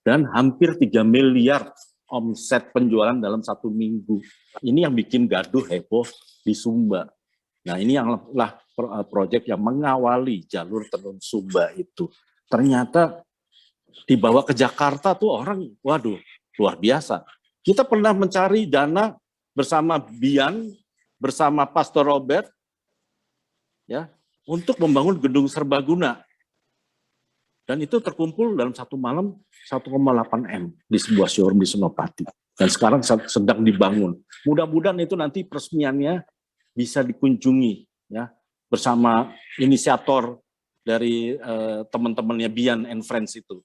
Dan hampir 3 miliar omset penjualan dalam 1 minggu. Ini yang bikin gaduh heboh di Sumba. Nah, ini yang lah proyek yang mengawali jalur tenun Sumba itu. Ternyata dibawa ke Jakarta tuh orang, waduh, luar biasa. Kita pernah mencari dana bersama Bian, bersama Pastor Robert, ya, untuk membangun gedung serbaguna Dan itu terkumpul dalam satu malam 1,8 M di sebuah showroom di Senopati. Dan sekarang sedang dibangun. Mudah-mudahan itu nanti peresmiannya bisa dikunjungi ya bersama inisiator dari teman-temannya Bian and Friends itu.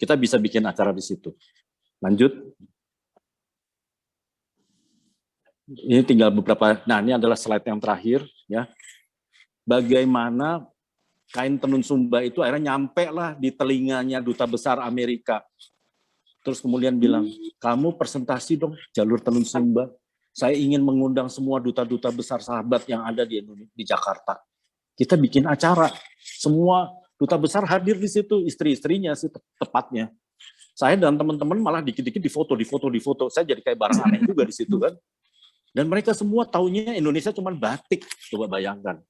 Kita bisa bikin acara di situ. Lanjut. Ini tinggal beberapa. Nah, ini adalah slide yang terakhir ya. Bagaimana kain tenun Sumba itu akhirnya nyampe lah di telinganya Duta Besar Amerika. Terus kemudian bilang, kamu presentasi dong jalur tenun Sumba. Saya ingin mengundang semua duta-duta besar sahabat yang ada di Jakarta. Kita bikin acara. Semua duta besar hadir di situ, istri-istrinya sih tepatnya. Saya dan teman-teman malah dikit-dikit difoto. Saya jadi kayak barang aneh juga di situ kan. Dan mereka semua taunya Indonesia cuma batik. Coba bayangkan.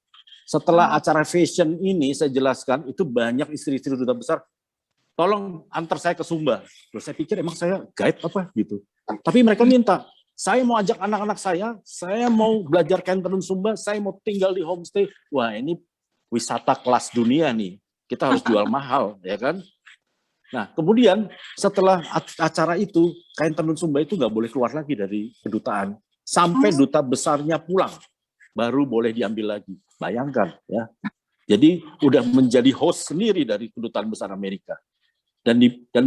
Setelah acara fashion ini saya jelaskan, itu banyak istri-istri duta besar, tolong antar saya ke Sumba. Terus saya pikir emang saya guide apa gitu. Tapi mereka minta, saya mau ajak anak-anak saya mau belajar kain tenun Sumba, saya mau tinggal di homestay. Wah ini wisata kelas dunia nih, kita harus jual mahal ya kan. Nah kemudian setelah acara itu, kain tenun Sumba itu nggak boleh keluar lagi dari kedutaan. Sampai duta besarnya pulang, baru boleh diambil lagi. Bayangkan ya. Jadi udah menjadi host sendiri dari kedutaan besar Amerika. Dan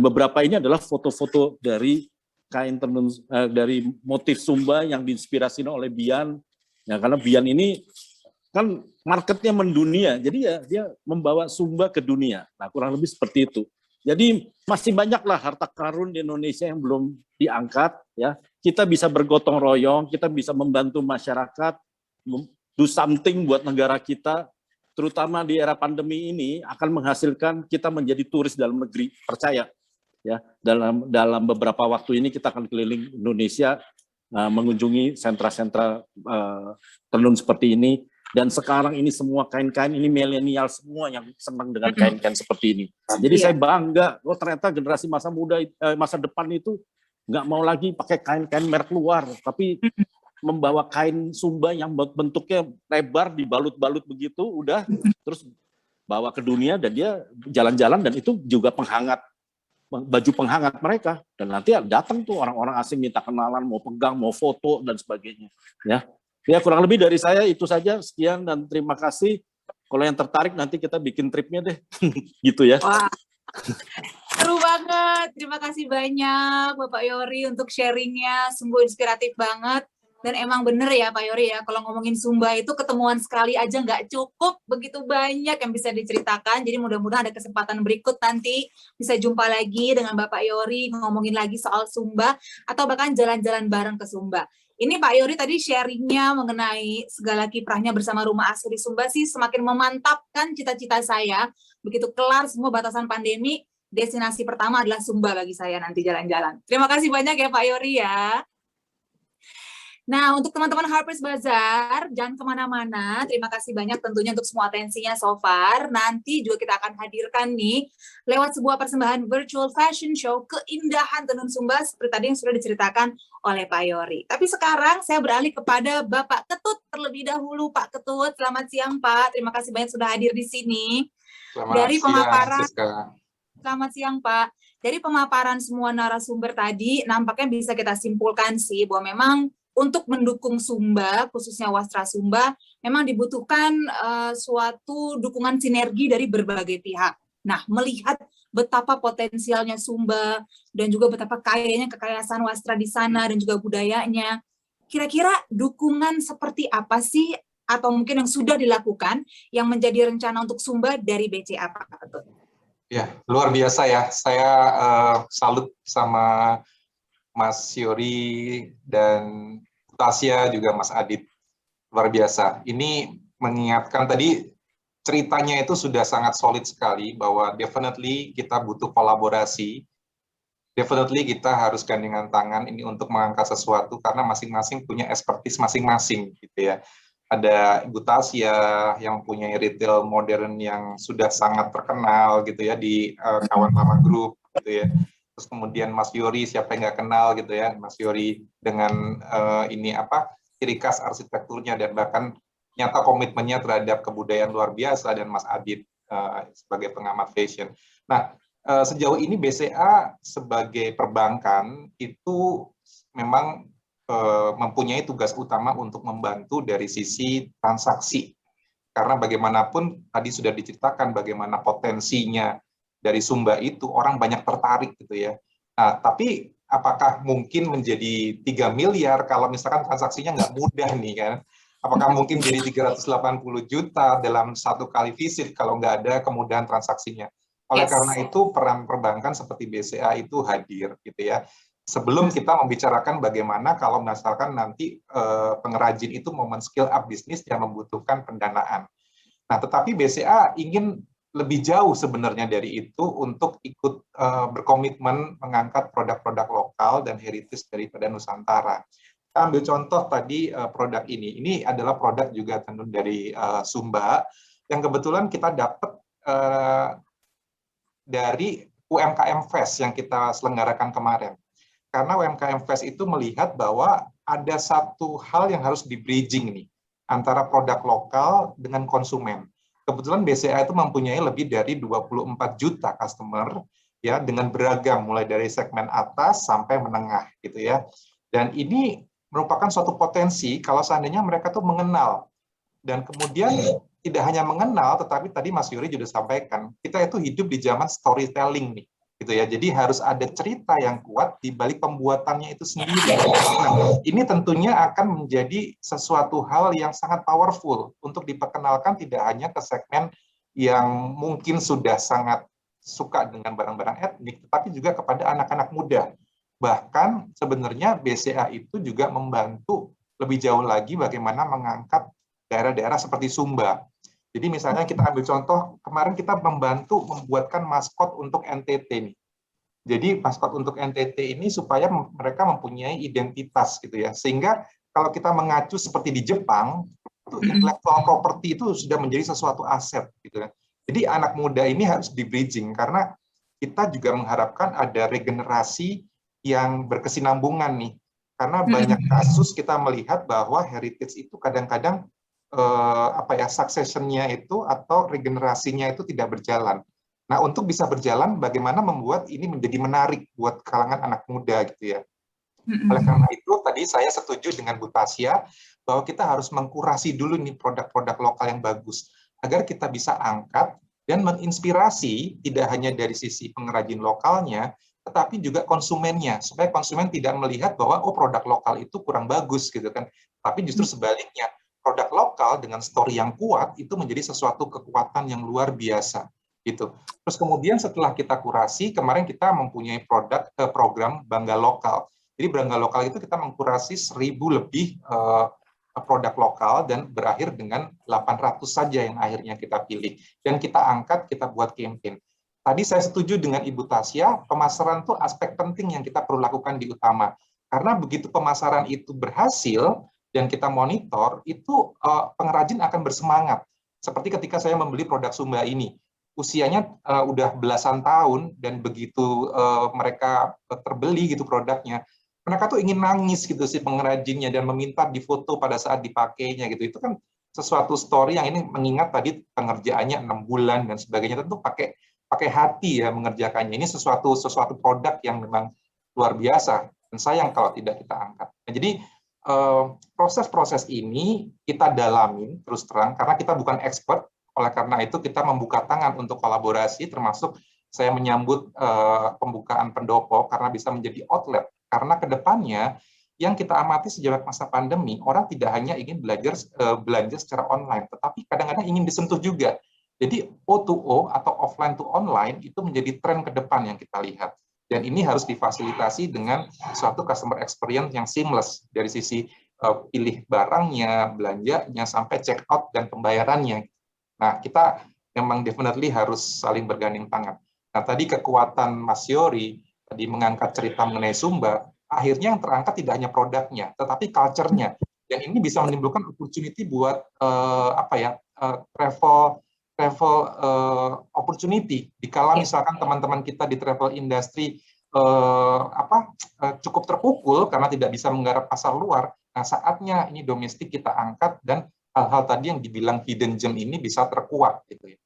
beberapa ini adalah foto-foto dari kain tenun dari motif Sumba yang diinspirasi oleh Bian. Ya karena Bian ini kan marketnya mendunia. Jadi ya dia membawa Sumba ke dunia. Nah, kurang lebih seperti itu. Jadi masih banyaklah harta karun di Indonesia yang belum diangkat ya. Kita bisa bergotong royong, kita bisa membantu masyarakat, do something buat negara kita, terutama di era pandemi ini akan menghasilkan kita menjadi turis dalam negeri, percaya ya. Dalam beberapa waktu ini kita akan keliling Indonesia mengunjungi sentra-sentra tenun seperti ini, dan sekarang ini semua kain-kain ini milenial semua yang senang dengan kain-kain seperti ini. Jadi saya bangga, ternyata generasi masa muda masa depan itu nggak mau lagi pakai kain-kain merek luar, tapi membawa kain Sumba yang bentuknya lebar, dibalut-balut begitu, udah terus bawa ke dunia, dan dia jalan-jalan, dan itu juga penghangat, baju penghangat mereka. Dan nanti datang tuh orang-orang asing minta kenalan, mau pegang, mau foto, dan sebagainya. Ya kurang lebih dari saya itu saja, sekian dan terima kasih. Kalau yang tertarik nanti kita bikin tripnya deh, gitu ya. Wah. Seru banget, terima kasih banyak Bapak Yory untuk sharingnya, sungguh inspiratif banget. Dan emang bener ya Pak Yory ya, kalau ngomongin Sumba itu ketemuan sekali aja nggak cukup, begitu banyak yang bisa diceritakan. Jadi mudah-mudahan ada kesempatan berikut nanti bisa jumpa lagi dengan Bapak Yory, ngomongin lagi soal Sumba, atau bahkan jalan-jalan bareng ke Sumba. Ini Pak Yory tadi sharingnya mengenai segala kiprahnya bersama Rumah Asri Sumba sih semakin memantapkan cita-cita saya. Begitu kelar semua batasan pandemi, destinasi pertama adalah Sumba bagi saya nanti jalan-jalan. Terima kasih banyak ya Pak Yory ya. Nah, untuk teman-teman Harper's Bazaar, jangan kemana-mana. Terima kasih banyak tentunya untuk semua atensinya so far. Nanti juga kita akan hadirkan nih, lewat sebuah persembahan virtual fashion show, keindahan tenun Sumba, seperti tadi yang sudah diceritakan oleh Pak Yory. Tapi sekarang saya beralih kepada Bapak Ketut terlebih dahulu. Pak Ketut, selamat siang Pak. Terima kasih banyak sudah hadir di sini. Selamat siang Pak. Dari pemaparan semua narasumber tadi, nampaknya bisa kita simpulkan sih bahwa memang untuk mendukung Sumba, khususnya Wastra Sumba, memang dibutuhkan suatu dukungan sinergi dari berbagai pihak. Nah, melihat betapa potensialnya Sumba dan juga betapa kayanya kekayaan wastra di sana dan juga budayanya, kira-kira dukungan seperti apa sih atau mungkin yang sudah dilakukan yang menjadi rencana untuk Sumba dari BCA Pak Ketut? Ya, luar biasa ya. Saya salut sama Mas Yory dan Tasya juga Mas Adit, luar biasa. Ini mengingatkan tadi ceritanya itu sudah sangat solid sekali bahwa definitely kita butuh kolaborasi, definitely kita harus gandengan tangan ini untuk mengangkat sesuatu karena masing-masing punya expertise masing-masing gitu ya. Ada Ibu Tasya yang punya retail modern yang sudah sangat terkenal gitu ya di Kawan Lama Group gitu ya. Terus kemudian Mas Yory, siapa yang nggak kenal gitu ya, Mas Yory dengan ciri khas arsitekturnya dan bahkan nyata komitmennya terhadap kebudayaan luar biasa, dan Mas Adit sebagai pengamat fashion. Nah, sejauh ini BCA sebagai perbankan itu memang mempunyai tugas utama untuk membantu dari sisi transaksi. Karena bagaimanapun tadi sudah diceritakan bagaimana potensinya dari Sumba itu, orang banyak tertarik gitu ya. Nah, tapi apakah mungkin menjadi 3 miliar kalau misalkan transaksinya nggak mudah nih kan? Apakah mungkin jadi 380 juta dalam satu kali visit kalau nggak ada kemudahan transaksinya? Oleh karena itu peran perbankan seperti BCA itu hadir gitu ya. Sebelum kita membicarakan bagaimana kalau misalkan nanti pengrajin itu mau men-scale up bisnis yang membutuhkan pendanaan. Nah, tetapi BCA ingin lebih jauh sebenarnya dari itu untuk ikut berkomitmen mengangkat produk-produk lokal dan heritage daripada Nusantara. Kita ambil contoh tadi produk ini. Ini adalah produk juga tenun dari Sumba yang kebetulan kita dapat dari UMKM Fest yang kita selenggarakan kemarin. Karena UMKM Fest itu melihat bahwa ada satu hal yang harus di-bridging nih antara produk lokal dengan konsumen. Kebetulan BCA itu mempunyai lebih dari 24 juta customer ya dengan beragam mulai dari segmen atas sampai menengah gitu ya. Dan ini merupakan suatu potensi kalau seandainya mereka tuh mengenal dan kemudian tidak hanya mengenal, tetapi tadi Mas Yuri juga sampaikan, kita itu hidup di zaman storytelling nih, gitu ya. Jadi harus ada cerita yang kuat di balik pembuatannya itu sendiri. Nah, ini tentunya akan menjadi sesuatu hal yang sangat powerful untuk diperkenalkan tidak hanya ke segmen yang mungkin sudah sangat suka dengan barang-barang etnik, tetapi juga kepada anak-anak muda. Bahkan sebenarnya BCA itu juga membantu lebih jauh lagi bagaimana mengangkat daerah-daerah seperti Sumba. Jadi misalnya kita ambil contoh, kemarin kita membantu membuatkan maskot untuk NTT nih. Jadi maskot untuk NTT ini supaya mereka mempunyai identitas gitu ya. Sehingga kalau kita mengacu seperti di Jepang, itu intellectual property itu sudah menjadi sesuatu aset gitu ya. Jadi anak muda ini harus di-bridging karena kita juga mengharapkan ada regenerasi yang berkesinambungan nih. Karena banyak kasus kita melihat bahwa heritage itu kadang-kadang succession-nya itu atau regenerasinya itu tidak berjalan. Nah, untuk bisa berjalan, bagaimana membuat ini menjadi menarik buat kalangan anak muda gitu ya. Oleh karena itu, tadi saya setuju dengan Bu Tasya bahwa kita harus mengkurasi dulu nih produk-produk lokal yang bagus agar kita bisa angkat dan menginspirasi tidak hanya dari sisi pengrajin lokalnya, tetapi juga konsumennya supaya konsumen tidak melihat bahwa oh produk lokal itu kurang bagus gitu kan. Tapi justru sebaliknya. Produk lokal dengan story yang kuat itu menjadi sesuatu kekuatan yang luar biasa gitu. Terus kemudian setelah kita kurasi, kemarin kita mempunyai program Bangga Lokal. Jadi Bangga Lokal itu kita mengkurasi 1.000 lebih produk lokal dan berakhir dengan 800 saja yang akhirnya kita pilih. Dan kita angkat, kita buat campaign. Tadi saya setuju dengan Ibu Tasya, pemasaran itu aspek penting yang kita perlu lakukan di utama. Karena begitu pemasaran itu berhasil, dan kita monitor, itu pengrajin akan bersemangat. Seperti ketika saya membeli produk Sumba ini. Usianya udah belasan tahun, dan begitu mereka terbeli gitu produknya, mereka tuh ingin nangis gitu si pengrajinnya, dan meminta difoto pada saat dipakainya gitu. Itu kan sesuatu story yang ini mengingat tadi pengerjaannya 6 bulan dan sebagainya, tentu pakai hati ya mengerjakannya. Ini sesuatu produk yang memang luar biasa, dan sayang kalau tidak kita angkat. Nah, jadi proses-proses ini kita dalamin terus terang karena kita bukan expert, oleh karena itu kita membuka tangan untuk kolaborasi, termasuk saya menyambut pembukaan pendopo karena bisa menjadi outlet, karena kedepannya yang kita amati sejak masa pandemi, orang tidak hanya ingin belanja secara online, tetapi kadang-kadang ingin disentuh juga. Jadi O2O atau offline to online itu menjadi tren ke depan yang kita lihat. Dan ini harus difasilitasi dengan suatu customer experience yang seamless dari sisi pilih barangnya, belanjanya, sampai check out dan pembayarannya. Nah, kita memang definitely harus saling bergandeng tangan. Nah, tadi kekuatan Mas Yori tadi mengangkat cerita mengenai Sumba, akhirnya yang terangkat tidak hanya produknya, tetapi culture-nya. Dan ini bisa menimbulkan opportunity buat travel opportunity. Dikala misalkan teman-teman kita di travel industry cukup terpukul karena tidak bisa menggarap pasar luar, nah saatnya ini domestik kita angkat dan hal-hal tadi yang dibilang hidden gem ini bisa terkuat gitu ya.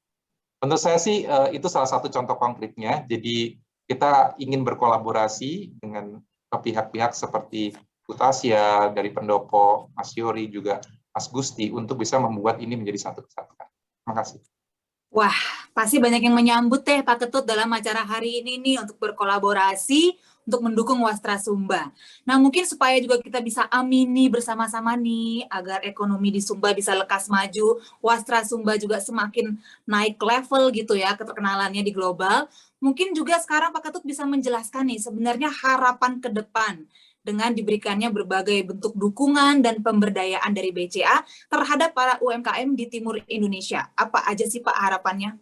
Menurut saya sih itu salah satu contoh konkretnya. Jadi kita ingin berkolaborasi dengan pihak-pihak seperti Bu Tasya, dari Pendopo, Mas Yori, juga Mas Gusti, untuk bisa membuat ini menjadi satu kesatuan. Terima kasih. Wah, pasti banyak yang menyambut Pak Ketut dalam acara hari ini nih untuk berkolaborasi untuk mendukung Wastra Sumba. Nah, mungkin supaya juga kita bisa amini bersama-sama nih agar ekonomi di Sumba bisa lekas maju, Wastra Sumba juga semakin naik level gitu ya keterkenalannya di global. Mungkin juga sekarang Pak Ketut bisa menjelaskan nih sebenarnya harapan ke depan dengan diberikannya berbagai bentuk dukungan dan pemberdayaan dari BCA terhadap para UMKM di Timur Indonesia. Apa aja sih Pak harapannya?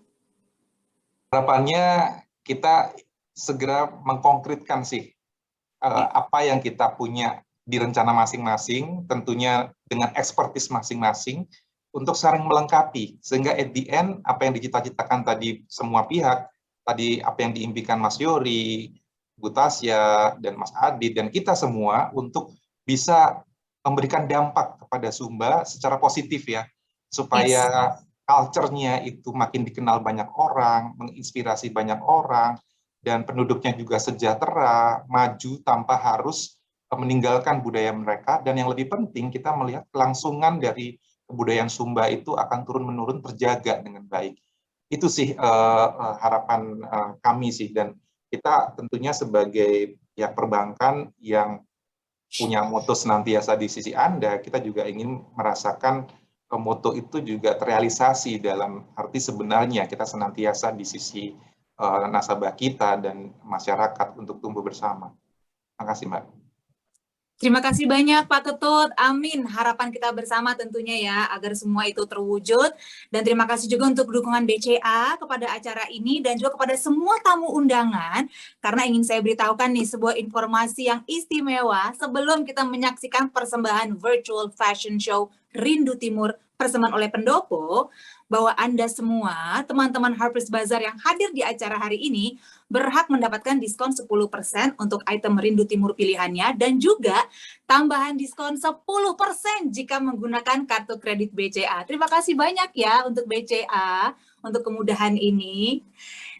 Harapannya kita segera mengkonkretkan sih apa yang kita punya di rencana masing-masing, tentunya dengan ekspertis masing-masing, untuk saling melengkapi, sehingga at the end apa yang dicita-citakan tadi semua pihak, tadi apa yang diimpikan Mas Yori, Bu Tasya, dan Mas Adit, dan kita semua untuk bisa memberikan dampak kepada Sumba secara positif ya, supaya culture-nya itu makin dikenal banyak orang, menginspirasi banyak orang, dan penduduknya juga sejahtera, maju tanpa harus meninggalkan budaya mereka, dan yang lebih penting kita melihat kelangsungan dari kebudayaan Sumba itu akan turun-menurun terjaga dengan baik. Itu sih harapan kami sih, dan kita tentunya sebagai pihak perbankan yang punya moto senantiasa di sisi Anda, kita juga ingin merasakan moto itu juga terrealisasi dalam arti sebenarnya kita senantiasa di sisi nasabah kita dan masyarakat untuk tumbuh bersama. Terima kasih, Mbak. Terima kasih banyak Pak Ketut, amin. Harapan kita bersama tentunya ya, agar semua itu terwujud. Dan terima kasih juga untuk dukungan BCA kepada acara ini dan juga kepada semua tamu undangan. Karena ingin saya beritahukan nih sebuah informasi yang istimewa sebelum kita menyaksikan persembahan virtual fashion show Rindu Timur persembahan oleh Pendopo, bahwa Anda semua, teman-teman Harper's Bazaar yang hadir di acara hari ini, berhak mendapatkan diskon 10% untuk item Rindu Timur pilihannya, dan juga tambahan diskon 10% jika menggunakan kartu kredit BCA. Terima kasih banyak ya untuk BCA, untuk kemudahan ini.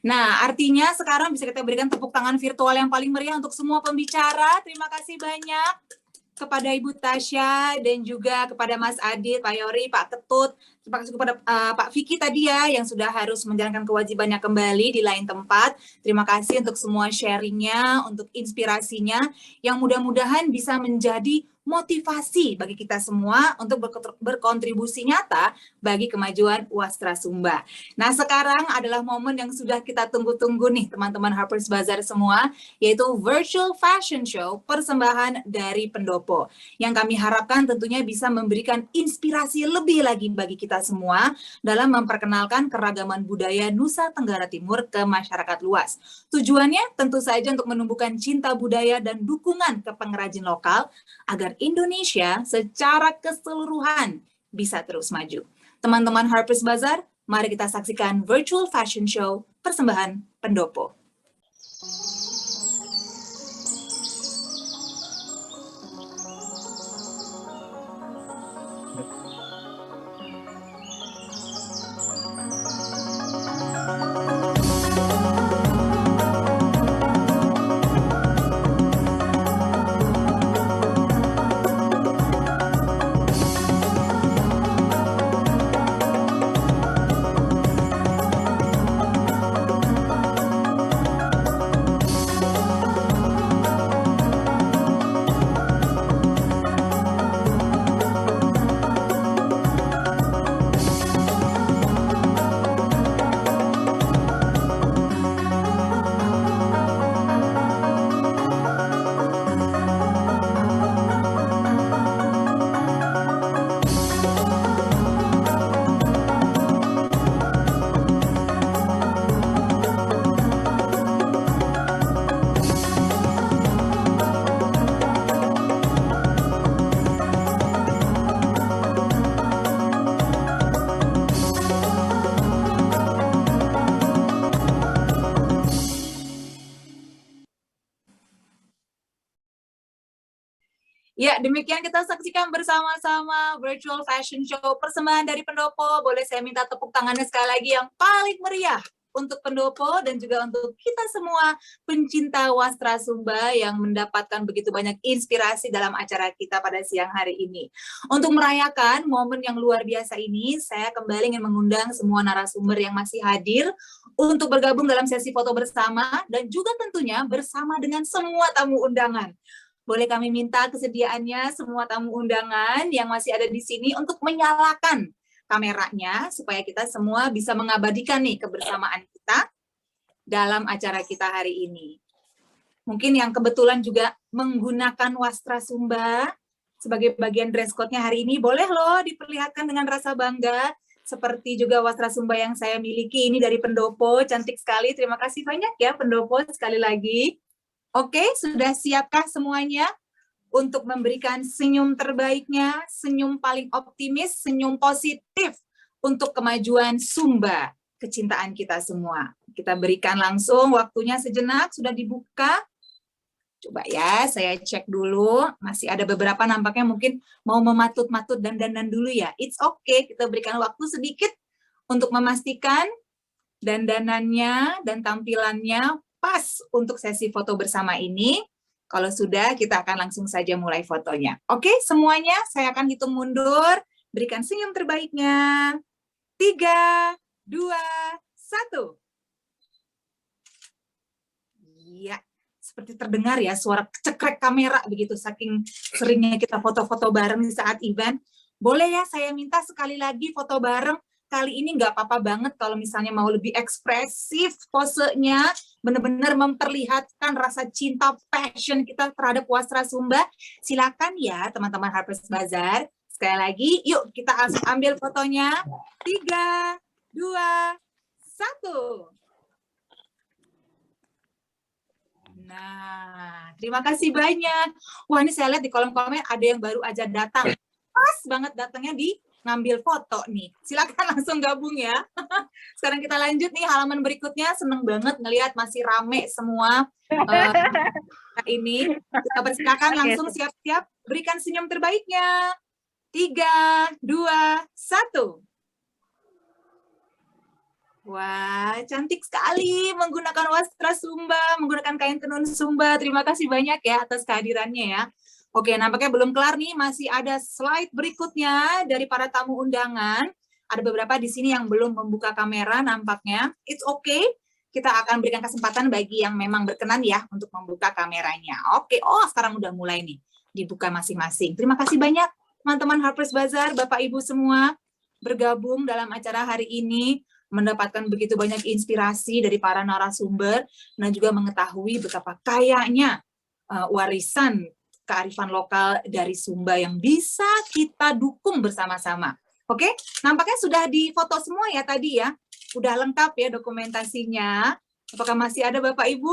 Nah, artinya sekarang bisa kita berikan tepuk tangan virtual yang paling meriah untuk semua pembicara. Terima kasih banyak kepada Ibu Tasya dan juga kepada Mas Adit, Pak Yori, Pak Ketut. Terima kasih kepada Pak Vicky tadi ya yang sudah harus menjalankan kewajibannya kembali di lain tempat. Terima kasih untuk semua sharingnya, untuk inspirasinya yang mudah-mudahan bisa menjadi motivasi bagi kita semua untuk berkontribusi nyata bagi kemajuan Wastra Sumba. Nah, sekarang adalah momen yang sudah kita tunggu-tunggu nih teman-teman Harper's Bazaar semua, yaitu virtual fashion show persembahan dari Pendopo. Yang kami harapkan tentunya bisa memberikan inspirasi lebih lagi bagi kita semua dalam memperkenalkan keragaman budaya Nusa Tenggara Timur ke masyarakat luas. Tujuannya tentu saja untuk menumbuhkan cinta budaya dan dukungan ke pengrajin lokal agar Indonesia secara keseluruhan bisa terus maju. Teman-teman Harper's Bazaar, mari kita saksikan virtual fashion show persembahan Pendopo. Ya, demikian kita saksikan bersama-sama virtual fashion show persembahan dari Pendopo. Boleh saya minta tepuk tangannya sekali lagi yang paling meriah untuk Pendopo dan juga untuk kita semua pencinta Wastra Sumba yang mendapatkan begitu banyak inspirasi dalam acara kita pada siang hari ini. Untuk merayakan momen yang luar biasa ini, saya kembali ingin mengundang semua narasumber yang masih hadir untuk bergabung dalam sesi foto bersama dan juga tentunya bersama dengan semua tamu undangan. Boleh kami minta kesediaannya semua tamu undangan yang masih ada di sini untuk menyalakan kameranya supaya kita semua bisa mengabadikan nih kebersamaan kita dalam acara kita hari ini. Mungkin yang kebetulan juga menggunakan Wastra Sumba sebagai bagian dress code-nya hari ini, boleh loh diperlihatkan dengan rasa bangga, seperti juga Wastra Sumba yang saya miliki ini dari Pendopo, cantik sekali. Terima kasih banyak ya Pendopo sekali lagi. Oke, sudah siapkah semuanya untuk memberikan senyum terbaiknya, senyum paling optimis, senyum positif untuk kemajuan Sumba, kecintaan kita semua. Kita berikan langsung waktunya sejenak, sudah dibuka. Coba ya, saya cek dulu. Masih ada beberapa nampaknya mungkin mau mematut-matut dan dandan dulu ya. It's okay, kita berikan waktu sedikit untuk memastikan dandanannya dan tampilannya pas untuk sesi foto bersama ini. Kalau sudah, kita akan langsung saja mulai fotonya. Oke, semuanya saya akan hitung mundur. Berikan senyum terbaiknya. 3, 2, 1. Iya, seperti terdengar ya suara cekrek kamera begitu, saking seringnya kita foto-foto bareng di saat event. Boleh ya saya minta sekali lagi foto bareng. Kali ini nggak apa-apa banget kalau misalnya mau lebih ekspresif posenya, benar-benar memperlihatkan rasa cinta, passion kita terhadap Wastra Sumba. Silakan ya teman-teman Harper's Bazaar. Sekali lagi, yuk kita ambil fotonya. 3, 2, 1. Nah, terima kasih banyak. Wah, ini saya lihat di kolom komen ada yang baru aja datang. Pas banget datangnya di ngambil foto nih. Silakan langsung gabung ya. Sekarang kita lanjut nih halaman berikutnya. Seneng banget ngelihat masih rame semua ini. Kita persilakan langsung siap-siap berikan senyum terbaiknya. 3, 2, 1. Wah, cantik sekali menggunakan Wastra Sumba, menggunakan kain tenun Sumba. Terima kasih banyak ya atas kehadirannya ya. Oke, nampaknya belum kelar nih, masih ada slide berikutnya dari para tamu undangan. Ada beberapa di sini yang belum membuka kamera nampaknya. It's okay, kita akan berikan kesempatan bagi yang memang berkenan ya untuk membuka kameranya. Oke, oh sekarang udah mulai nih, dibuka masing-masing. Terima kasih banyak teman-teman Harper's Bazaar, Bapak Ibu semua, bergabung dalam acara hari ini, mendapatkan begitu banyak inspirasi dari para narasumber, dan juga mengetahui betapa kayanya warisan kearifan lokal dari Sumba yang bisa kita dukung bersama-sama. Oke, nampaknya sudah difoto semua ya tadi ya. Udah lengkap ya dokumentasinya. Apakah masih ada Bapak Ibu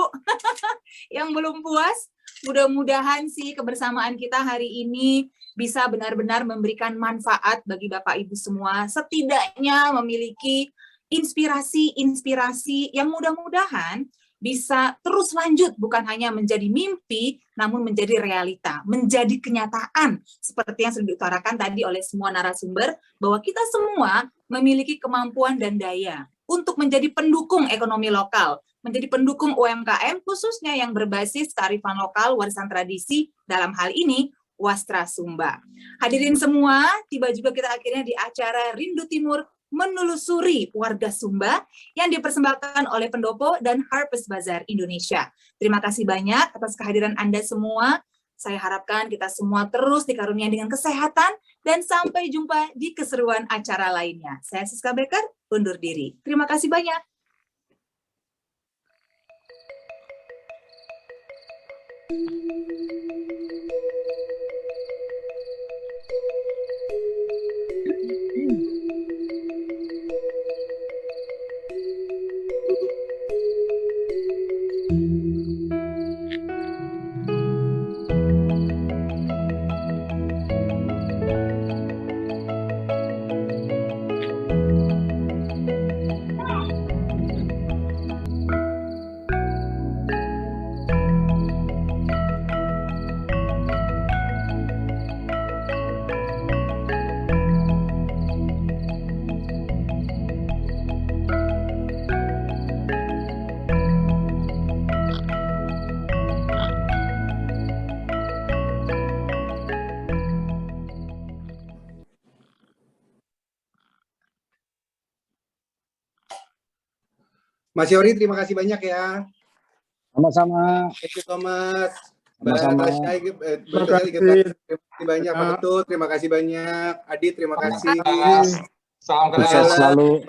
yang belum puas? Mudah-mudahan sih kebersamaan kita hari ini bisa benar-benar memberikan manfaat bagi Bapak Ibu semua. Setidaknya memiliki inspirasi-inspirasi yang mudah-mudahan bisa terus lanjut, bukan hanya menjadi mimpi, namun menjadi realita, menjadi kenyataan, seperti yang sudah diutarakan tadi oleh semua narasumber, bahwa kita semua memiliki kemampuan dan daya untuk menjadi pendukung ekonomi lokal, menjadi pendukung UMKM, khususnya yang berbasis kearifan lokal, warisan tradisi, dalam hal ini, Wastra Sumba. Hadirin semua, tiba juga kita akhirnya di acara Rindu Timur menelusuri warga Sumba yang dipersembahkan oleh Pendopo dan Harper's Bazaar Indonesia. Terima kasih banyak atas kehadiran Anda semua. Saya harapkan kita semua terus dikaruniai dengan kesehatan dan sampai jumpa di keseruan acara lainnya. Saya Siska Becker, undur diri. Terima kasih banyak. Mas Yori, terima kasih banyak ya. Sama-sama. Thank you so much. Sama-sama. Terima kasih banyak Pak Ketut, terima kasih banyak. Adit, terima kasih. Salam Sukses kenal. selalu.